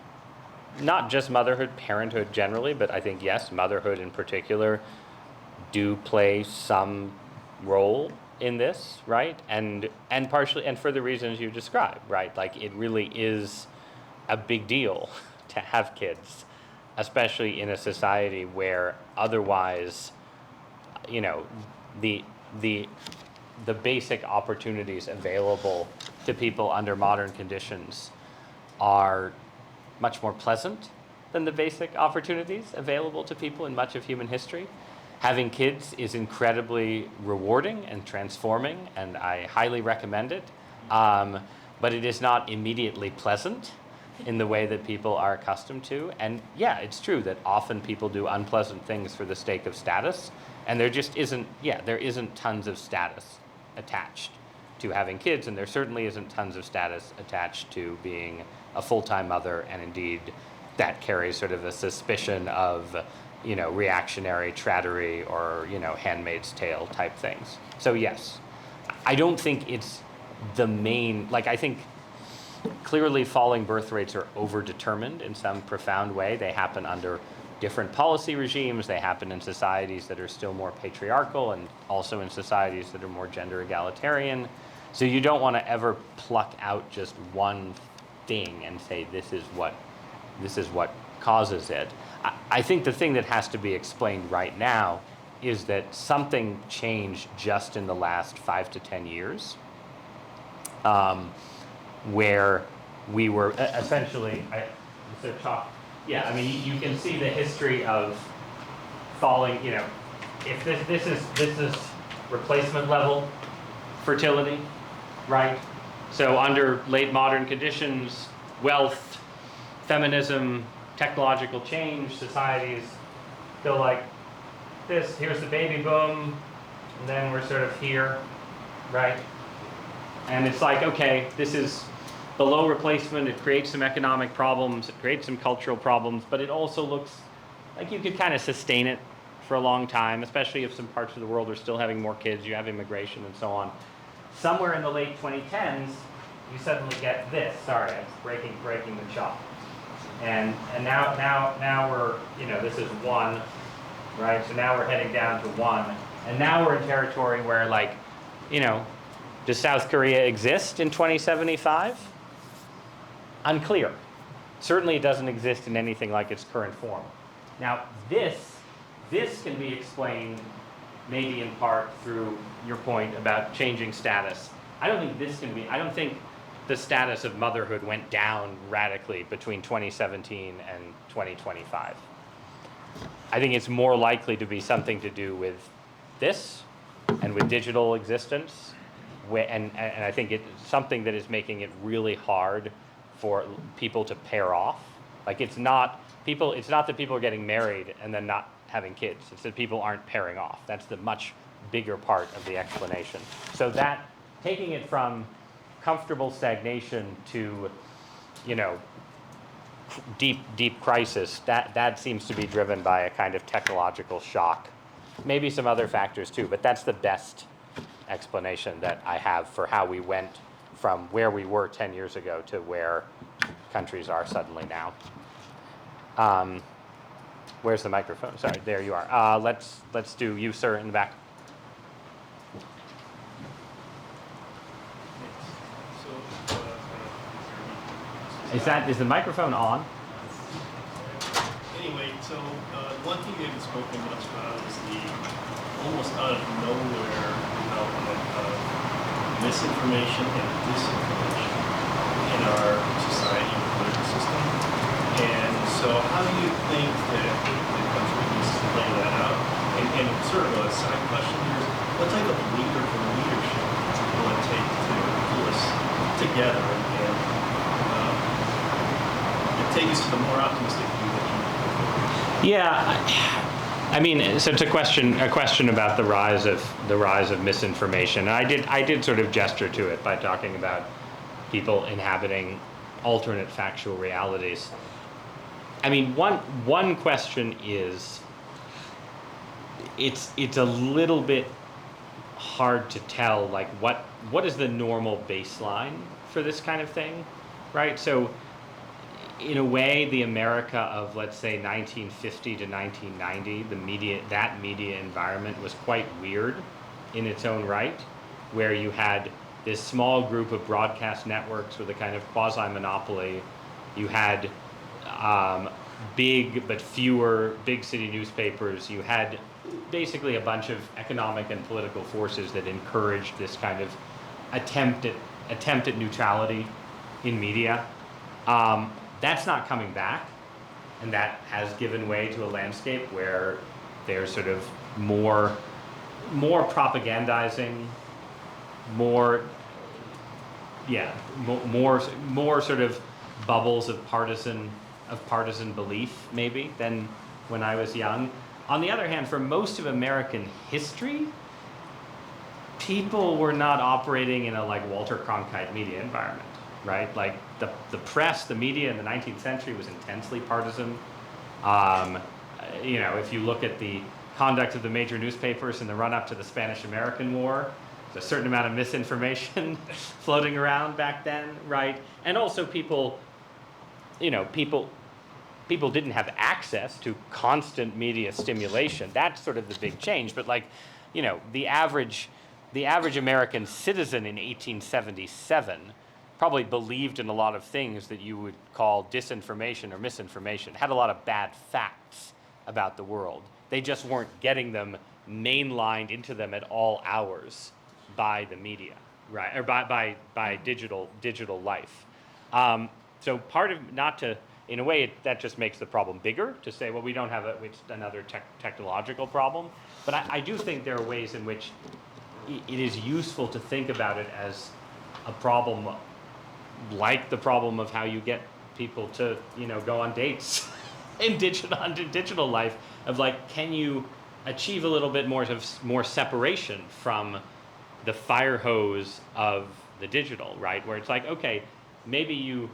not just motherhood, parenthood generally, but I think yes, motherhood in particular do play some role in this, right? And partially, and for the reasons you described, right? Like it really is a big deal to have kids, especially in a society where otherwise, you know, the basic opportunities available to people under modern conditions are much more pleasant than the basic opportunities available to people in much of human history. Having kids is incredibly rewarding and transforming, and I highly recommend it. But it is not immediately pleasant in the way that people are accustomed to. And yeah, it's true that often people do unpleasant things for the sake of status, and there just isn't, there isn't tons of status attached to having kids, and there certainly isn't tons of status attached to being a full-time mother, and indeed that carries sort of a suspicion of, you know, reactionary trattery or, you know, Handmaid's Tale type things. So yes, I don't think it's the main, like I think clearly falling birth rates are overdetermined in some profound way. They happen under different policy regimes. They happen in societies that are still more patriarchal and also in societies that are more gender egalitarian. So you don't want to ever pluck out just one thing and say this is what causes it. I think the thing that has to be explained right now is that something changed just in the last 5 to 10 years, where we were essentially, I mean, you can see the history of falling, you know, if this is replacement level fertility, right? So under late modern conditions, wealth, feminism, technological change, societies go like this. Here's the baby boom, and then we're sort of here, right? And it's like, okay, this is below replacement. It creates some economic problems. It creates some cultural problems, but it also looks like you could kind of sustain it for a long time, especially if some parts of the world are still having more kids, you have immigration and so on. Somewhere in the late 2010s, you suddenly get this. Sorry, I'm breaking the chalk. And now we're, you know, this is 1, right? So now we're heading down to 1. And now we're in territory where, like, you know, Does South Korea exist in 2075? Unclear. Certainly it doesn't exist in anything like its current form. Now this can be explained maybe in part through your point about changing status. I don't think the status of motherhood went down radically between 2017 and 2025. I think it's more likely to be something to do with this and with digital existence, and I think it's something that is making it really hard for people to pair off. Like it's not that people are getting married and then not having kids. It's that people aren't pairing off. That's the much bigger part of the explanation. So that taking it from comfortable stagnation to, deep crisis, that seems to be driven by a kind of technological shock. Maybe some other factors too, but that's the best explanation that I have for how we went from where we were 10 years ago to where countries are suddenly now. Where's the microphone? Sorry, there you are. Let's do you, sir, in the back. Is the microphone on? Anyway, so one thing we haven't spoken much about is the almost out of nowhere development of misinformation and disinformation in our society and political system. And so how do you think that the country needs to lay that out? And sort of a side question here is, what type of leader for leadership will it take to pull us together and take us to the more optimistic view that you Yeah, I mean, so it's a question about the rise of misinformation. And I did sort of gesture to it by talking about people inhabiting alternate factual realities. I mean, one question is, it's a little bit hard to tell, like what is the normal baseline for this kind of thing, right? So in a way, the America of, let's say, 1950 to 1990, that media environment was quite weird in its own right, where you had this small group of broadcast networks with a kind of quasi-monopoly. You had big but fewer big city newspapers. You had basically a bunch of economic and political forces that encouraged this kind of attempt at neutrality in media. That's not coming back, and that has given way to a landscape where there's sort of more propagandizing, more sort of bubbles of partisan belief maybe than when I was young. On the other hand, for most of American history, people were not operating in a like Walter Cronkite media environment, right? Like the press, the media in the 19th century was intensely partisan. If you look at the conduct of the major newspapers in the run-up to the Spanish-American War, there's a certain amount of misinformation floating around back then, right? And also people didn't have access to constant media stimulation. That's sort of the big change. But the average American citizen in 1877 probably believed in a lot of things that you would call disinformation or misinformation, had a lot of bad facts about the world. They just weren't getting them mainlined into them at all hours by the media, right? Or by digital life. So part of, in a way, that just makes the problem bigger to say, well, we don't have it's another technological problem. But I do think there are ways in which it is useful to think about it as a problem, like the problem of how you get people to, go on dates in digital life, of like, can you achieve a little bit more separation from the fire hose of the digital, right? Where it's like, okay, maybe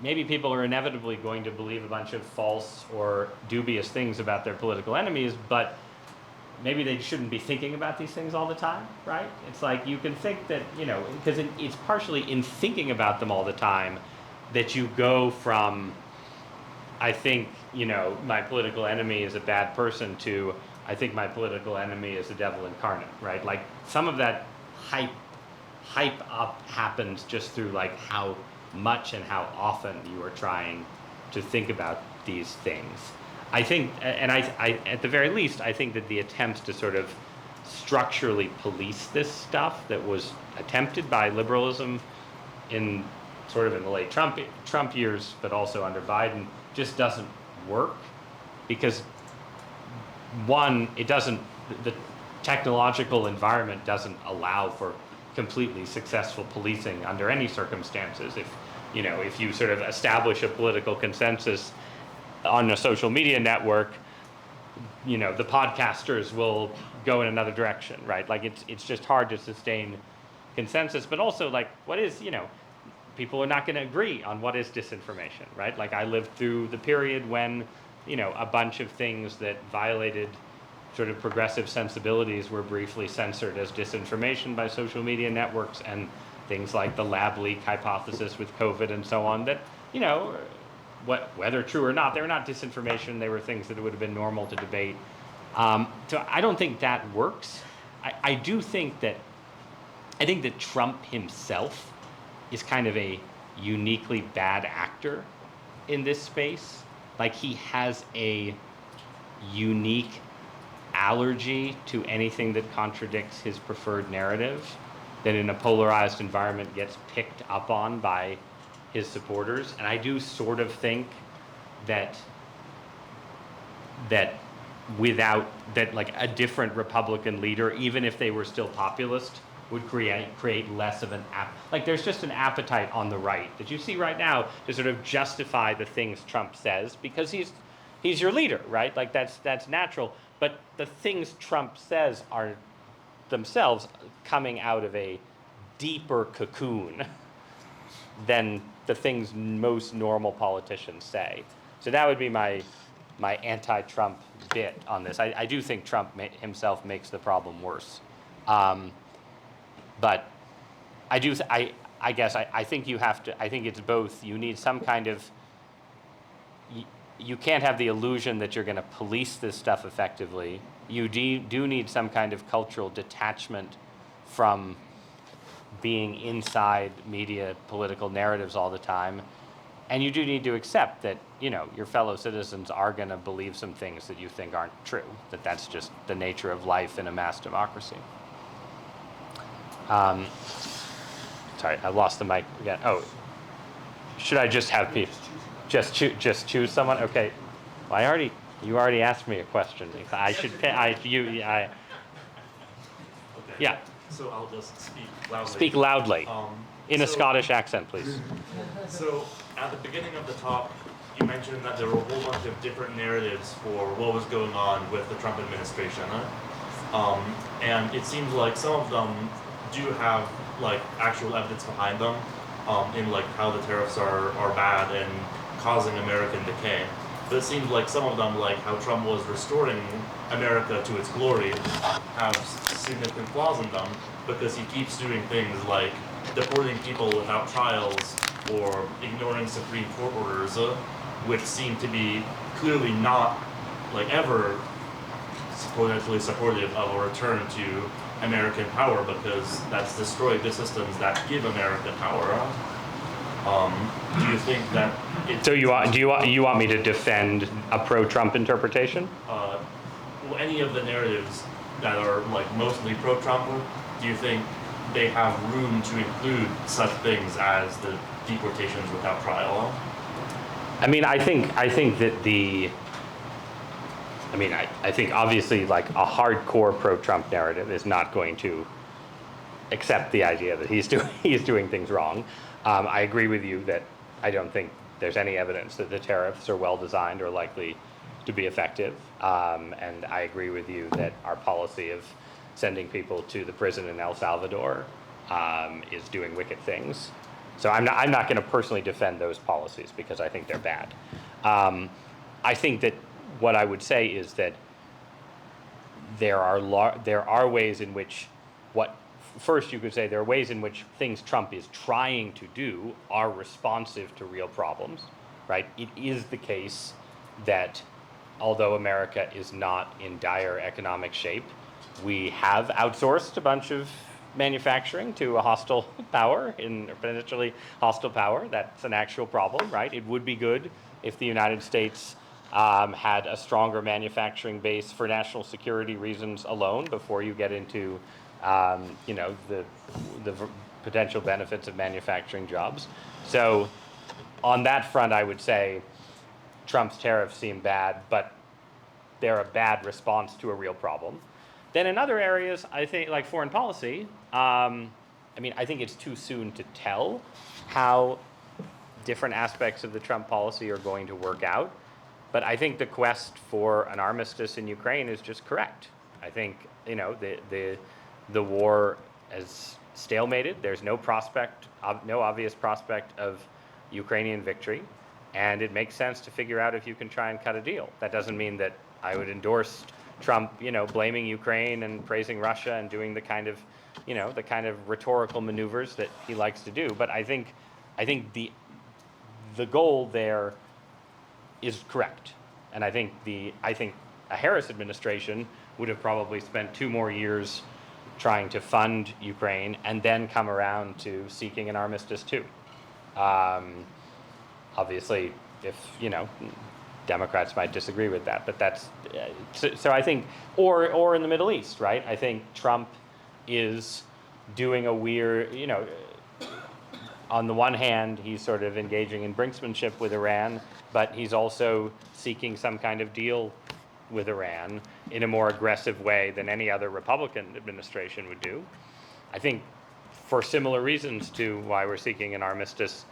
people are inevitably going to believe a bunch of false or dubious things about their political enemies, but maybe they shouldn't be thinking about these things all the time, right? It's like you can think that, because it's partially in thinking about them all the time that you go from, I think, my political enemy is a bad person to, I think my political enemy is the devil incarnate, right? Like some of that hype hype up happens just through like how much and how often you are trying to think about these things. I think, and I at the very least, I think that the attempts to sort of structurally police this stuff that was attempted by liberalism in sort of in the late Trump years, but also under Biden, just doesn't work because one, the technological environment doesn't allow for completely successful policing under any circumstances. If you sort of establish a political consensus on a social media network, the podcasters will go in another direction, right? Like it's just hard to sustain consensus, but also like what is, people are not going to agree on what is disinformation, right? Like I lived through the period when, a bunch of things that violated sort of progressive sensibilities were briefly censored as disinformation by social media networks, and things like the lab leak hypothesis with COVID and so on that, whether true or not, they were not disinformation, they were things that it would have been normal to debate. So I don't think that works. I think that Trump himself is kind of a uniquely bad actor in this space. Like he has a unique allergy to anything that contradicts his preferred narrative that in a polarized environment gets picked up on by his supporters. And I do sort of think that without that, like a different Republican leader, even if they were still populist, would create less of an there's just an appetite on the right that you see right now to sort of justify the things Trump says because he's your leader, right? Like that's natural. But the things Trump says are themselves coming out of a deeper cocoon than the things most normal politicians say. So that would be my anti-Trump bit on this. I do think Trump himself makes the problem worse. But I think you have to, I think it's both. You need some kind of, you can't have the illusion that you're going to police this stuff effectively. You do need some kind of cultural detachment from being inside media political narratives all the time. And you do need to accept that, your fellow citizens are going to believe some things that you think aren't true, that's just the nature of life in a mass democracy. Sorry, I lost the mic again. Oh, should I just have people just choose someone? Okay. Well, you already asked me a question. I should Okay. Yeah. So I'll just speak loudly. Speak loudly. In a Scottish accent, please. So at the beginning of the talk, you mentioned that there were a whole bunch of different narratives for what was going on with the Trump administration. And it seems like some of them do have like actual evidence behind them in like how the tariffs are bad and causing American decay. But it seems like some of them, like how Trump was restoring America to its glory, have significant flaws in them because he keeps doing things like deporting people without trials or ignoring Supreme Court orders, which seem to be clearly not like ever potentially supportive of a return to American power because that's destroyed the systems that give America power. Do you think that So you want me to defend a pro-Trump interpretation? well, any of the narratives that are like mostly pro-Trump, do you think they have room to include such things as the deportations without trial? I mean, I think that I think obviously like a hardcore pro-Trump narrative is not going to accept the idea that he's doing things wrong. I agree with you that I don't think there's any evidence that the tariffs are well designed or likely to be effective. And I agree with you that our policy of sending people to the prison in El Salvador is doing wicked things. So I'm not going to personally defend those policies because I think they're bad. I think that what I would say is that there are ways in which first you could say there are ways in which things Trump is trying to do are responsive to real problems, right? It is the case that although America is not in dire economic shape, we have outsourced a bunch of manufacturing to a hostile power, in a potentially hostile power. That's an actual problem, right? It would be good if the United States had a stronger manufacturing base for national security reasons alone before you get into, you know, the potential benefits of manufacturing jobs. So on that front, I would say Trump's tariffs seem bad, but they're a bad response to a real problem. Then in other areas, I think, like foreign policy, I mean, I think it's too soon to tell how different aspects of the Trump policy are going to work out. But I think the quest for an armistice in Ukraine is just correct. I think, you know, the war is stalemated. There's no prospect, no obvious prospect of Ukrainian victory. And it makes sense to figure out if you can try and cut a deal. That doesn't mean that I would endorse Trump, you know, blaming Ukraine and praising Russia and doing the kind of, you know, the kind of rhetorical maneuvers that he likes to do. But I think the goal there is correct. And I think a Harris administration would have probably spent 2 more years trying to fund Ukraine and then come around to seeking an armistice too. Obviously, if, you know, Democrats might disagree with that, but that's, so I think, or in the Middle East, right? I think Trump is doing a weird, you know, on the one hand, he's sort of engaging in brinksmanship with Iran, but he's also seeking some kind of deal with Iran in a more aggressive way than any other Republican administration would do. I think for similar reasons to why we're seeking an armistice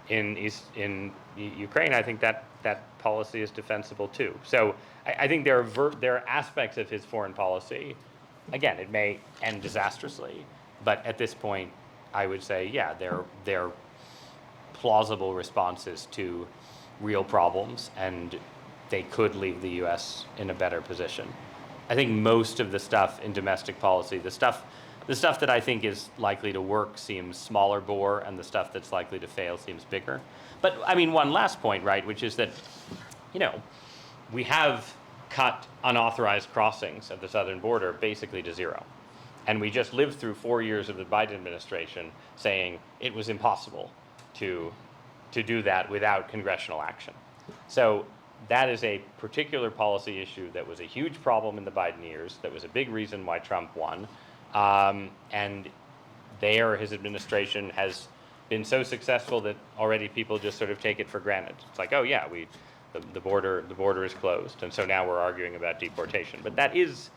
in Ukraine, I think that policy is defensible too. So I think there are aspects of his foreign policy. Again, it may end disastrously, but at this point, I would say, yeah, they're plausible responses to real problems, and they could leave the U.S. in a better position. I think most of the stuff in domestic policy, the stuff that I think is likely to work seems smaller bore, and the stuff that's likely to fail seems bigger. But I mean, one last point, right, which is that, you know, we have cut unauthorized crossings of the southern border basically to zero. And we just lived through 4 years of the Biden administration saying it was impossible to do that without congressional action. So that is a particular policy issue that was a huge problem in the Biden years, that was a big reason why Trump won. And there, his administration has been so successful that already people just sort of take it for granted. It's like, oh yeah, the border is closed, and so now we're arguing about deportation. But that is,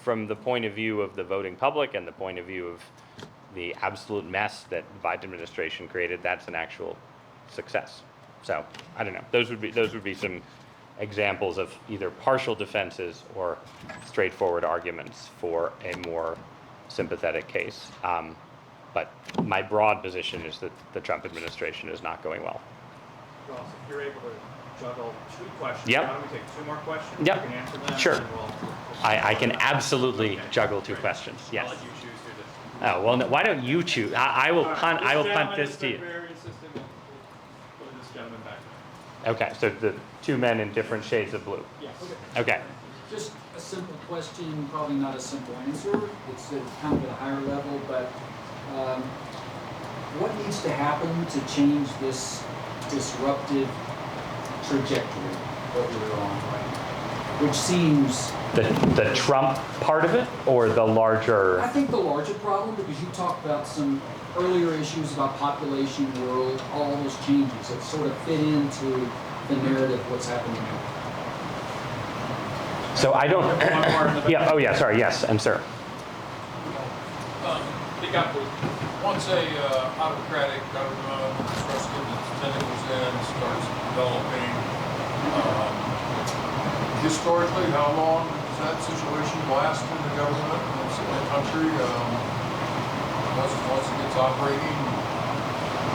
from the point of view of the voting public and the point of view of the absolute mess that the Biden administration created, that's an actual success. So I don't know. Those would be some examples of either partial defenses or straightforward arguments for a more sympathetic case. But my broad position is that the Trump administration is not going well. Ross, if you're able to juggle 2 questions, Yep. why don't we take 2 more questions? Yep. You can answer them. Sure. And we'll I can absolutely Okay. juggle 2 Great. questions. I'll Yes. let you choose who to. Oh well, no, why don't you choose? I will punt. I will punt this to you. Very insistent. We'll put this gentleman back there. Okay. So the 2 men in different shades of blue. Yes. Okay. Just a simple question, probably not a simple answer. It's kind of at a higher level, but what needs to happen to change this disruptive trajectory that we're on right now? Which seems... The Trump part of it, or the I larger? think the larger problem, because you talked about some earlier issues about population, world, all those changes that sort of fit into the narrative of what's happening now. So I don't. One part in the back. Yeah. Oh yeah. Sorry. Yes. And sir. Speak up, please. Once a autocratic government starts getting its tentacles in, starts developing, historically, how long does that situation last in the government, in the country? Once it gets operating,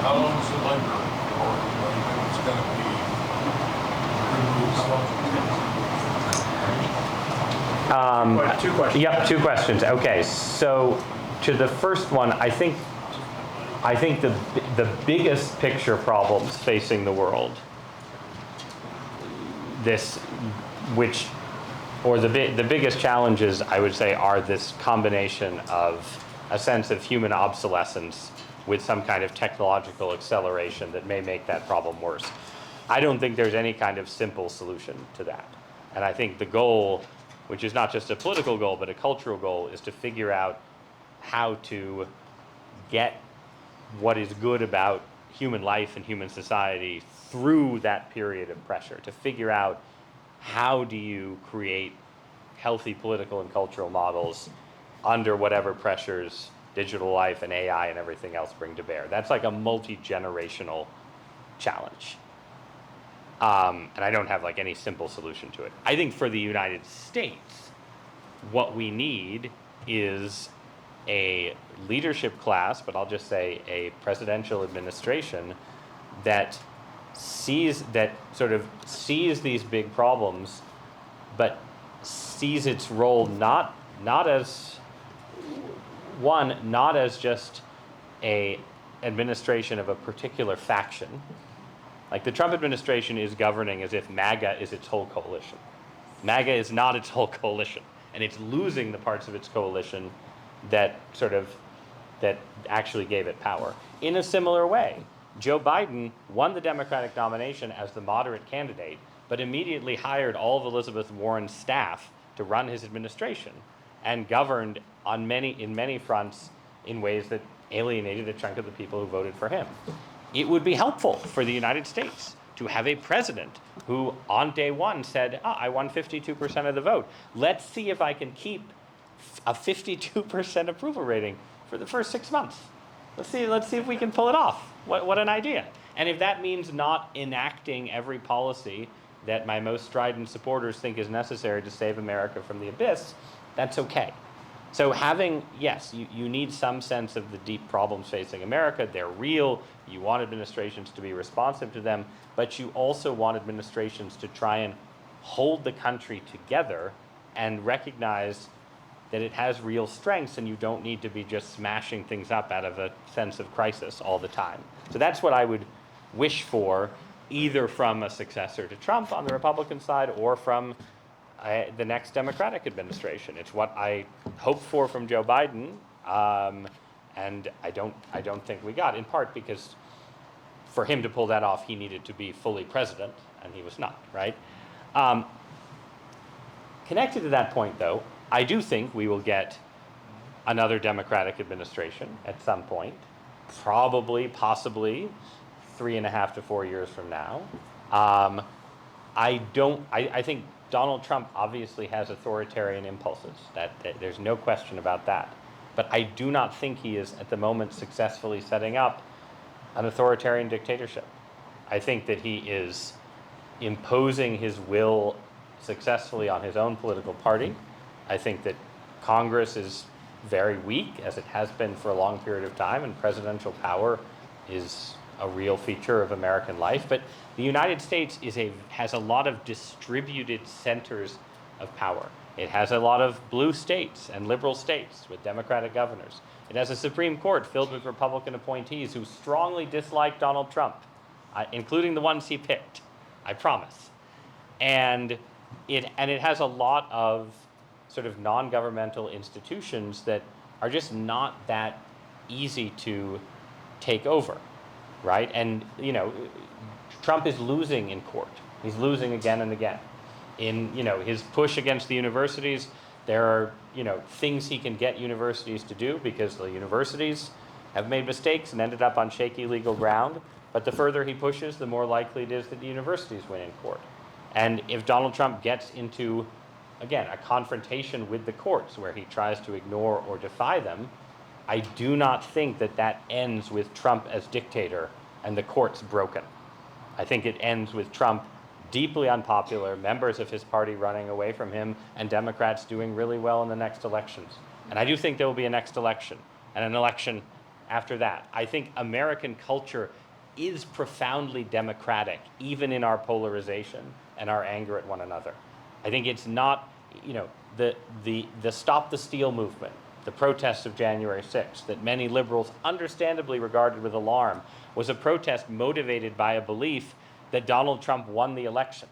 how long does it linger? Or do you think it's going to be removed? How long does it take? 2 questions. Yep. 2 questions. Okay. So to the first one, I think the biggest picture problems facing the world, the biggest challenges, I would say, are this combination of a sense of human obsolescence with some kind of technological acceleration that may make that problem worse. I don't think there's any kind of simple solution to that. And I think the goal, which is not just a political goal, but a cultural goal, is to figure out how to get what is good about human life and human society through that period of pressure, to figure out how do you create healthy political and cultural models under whatever pressures digital life and AI and everything else bring to bear. That's like a multi-generational challenge. And I don't have like any simple solution to it. I think for the United States, what we need is a leadership class, but I'll just say a presidential administration that sees these big problems, but sees its role not as just a administration of a particular faction. Like the Trump administration is governing as if MAGA is its whole coalition. MAGA is not its whole coalition, and it's losing the parts of its coalition that actually gave it power. In a similar way, Joe Biden won the Democratic nomination as the moderate candidate, but immediately hired all of Elizabeth Warren's staff to run his administration and governed in many fronts in ways that alienated a chunk of the people who voted for him. It would be helpful for the United States to have a president who on day one said, I won 52% of the vote. Let's see if I can keep a 52% approval rating for the first 6 months. Let's see if we can pull it off. What an idea. And if that means not enacting every policy that my most strident supporters think is necessary to save America from the abyss, that's okay. So yes, you need some sense of the deep problems facing America. They're real. You want administrations to be responsive to them, but you also want administrations to try and hold the country together and recognize that it has real strengths and you don't need to be just smashing things up out of a sense of crisis all the time. So that's what I would wish for, either from a successor to Trump on the Republican side or from the next Democratic administration. It's what I hoped for from Joe Biden, and I don't think we got, in part because for him to pull that off, he needed to be fully president, and he was not, right? Connected to that point, though, I do think we will get another Democratic administration at some point, possibly 3.5 to 4 years from now. I think Donald Trump obviously has authoritarian impulses. That there's no question about that. But I do not think he is at the moment successfully setting up an authoritarian dictatorship. I think that he is imposing his will successfully on his own political party. I think that Congress is very weak, as it has been for a long period of time, and presidential power is a real feature of American life. But the United States has a lot of distributed centers of power. It has a lot of blue states and liberal states with Democratic governors. It has a Supreme Court filled with Republican appointees who strongly dislike Donald Trump, including the ones he picked, I promise. And it has a lot of sort of non-governmental institutions that are just not that easy to take over, right? And, Trump is losing in court. He's losing again and again. In, his push against the universities, there are, things he can get universities to do because the universities have made mistakes and ended up on shaky legal ground. But the further he pushes, the more likely it is that the universities win in court. And if Donald Trump gets into, again, a confrontation with the courts where he tries to ignore or defy them, I do not think that ends with Trump as dictator and the courts broken. I think it ends with Trump deeply unpopular, members of his party running away from him, and Democrats doing really well in the next elections. And I do think there will be a next election, and an election after that. I think American culture is profoundly democratic, even in our polarization and our anger at one another. I think it's not, the Stop the Steal movement, the protests of January 6th, that many liberals understandably regarded with alarm, was a protest motivated by a belief that Donald Trump won the election.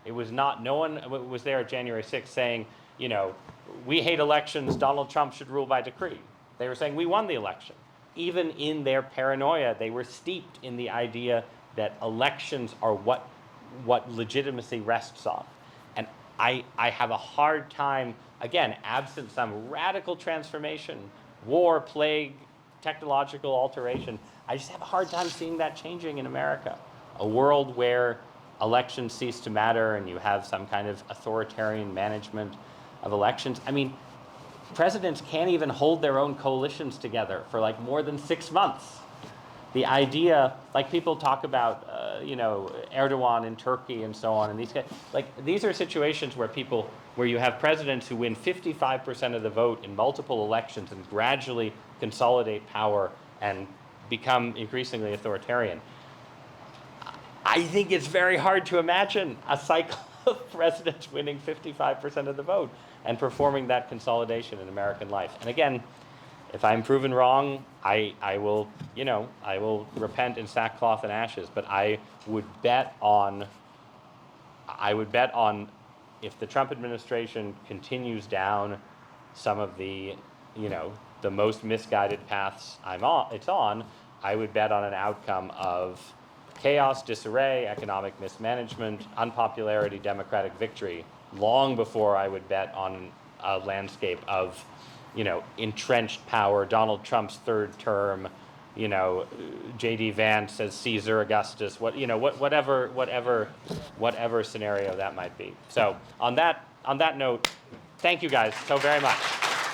It was not, no one was there at January 6th saying, we hate elections, Donald Trump should rule by decree. They were saying we won the election. Even in their paranoia, they were steeped in the idea that elections are what legitimacy rests on. And I have a hard time, again, absent some radical transformation, war, plague, technological alteration, I just have a hard time seeing that changing in America. A world where elections cease to matter and you have some kind of authoritarian management of elections. I mean, presidents can't even hold their own coalitions together for like more than 6 months. The idea, like people talk about, Erdogan in Turkey and so on, and these are situations where you have presidents who win 55% of the vote in multiple elections and gradually consolidate power and become increasingly authoritarian. I think it's very hard to imagine a cycle of presidents winning 55% of the vote and performing that consolidation in American life. And again, if I'm proven wrong, I will repent in sackcloth and ashes. But I would bet on if the Trump administration continues down some of the most misguided paths it's on, I would bet on an outcome of chaos, disarray, economic mismanagement, unpopularity, democratic victory, long before I would bet on a landscape of, entrenched power, Donald Trump's third term, J.D. Vance as Caesar Augustus, whatever scenario that might be. So on that note, thank you guys so very much.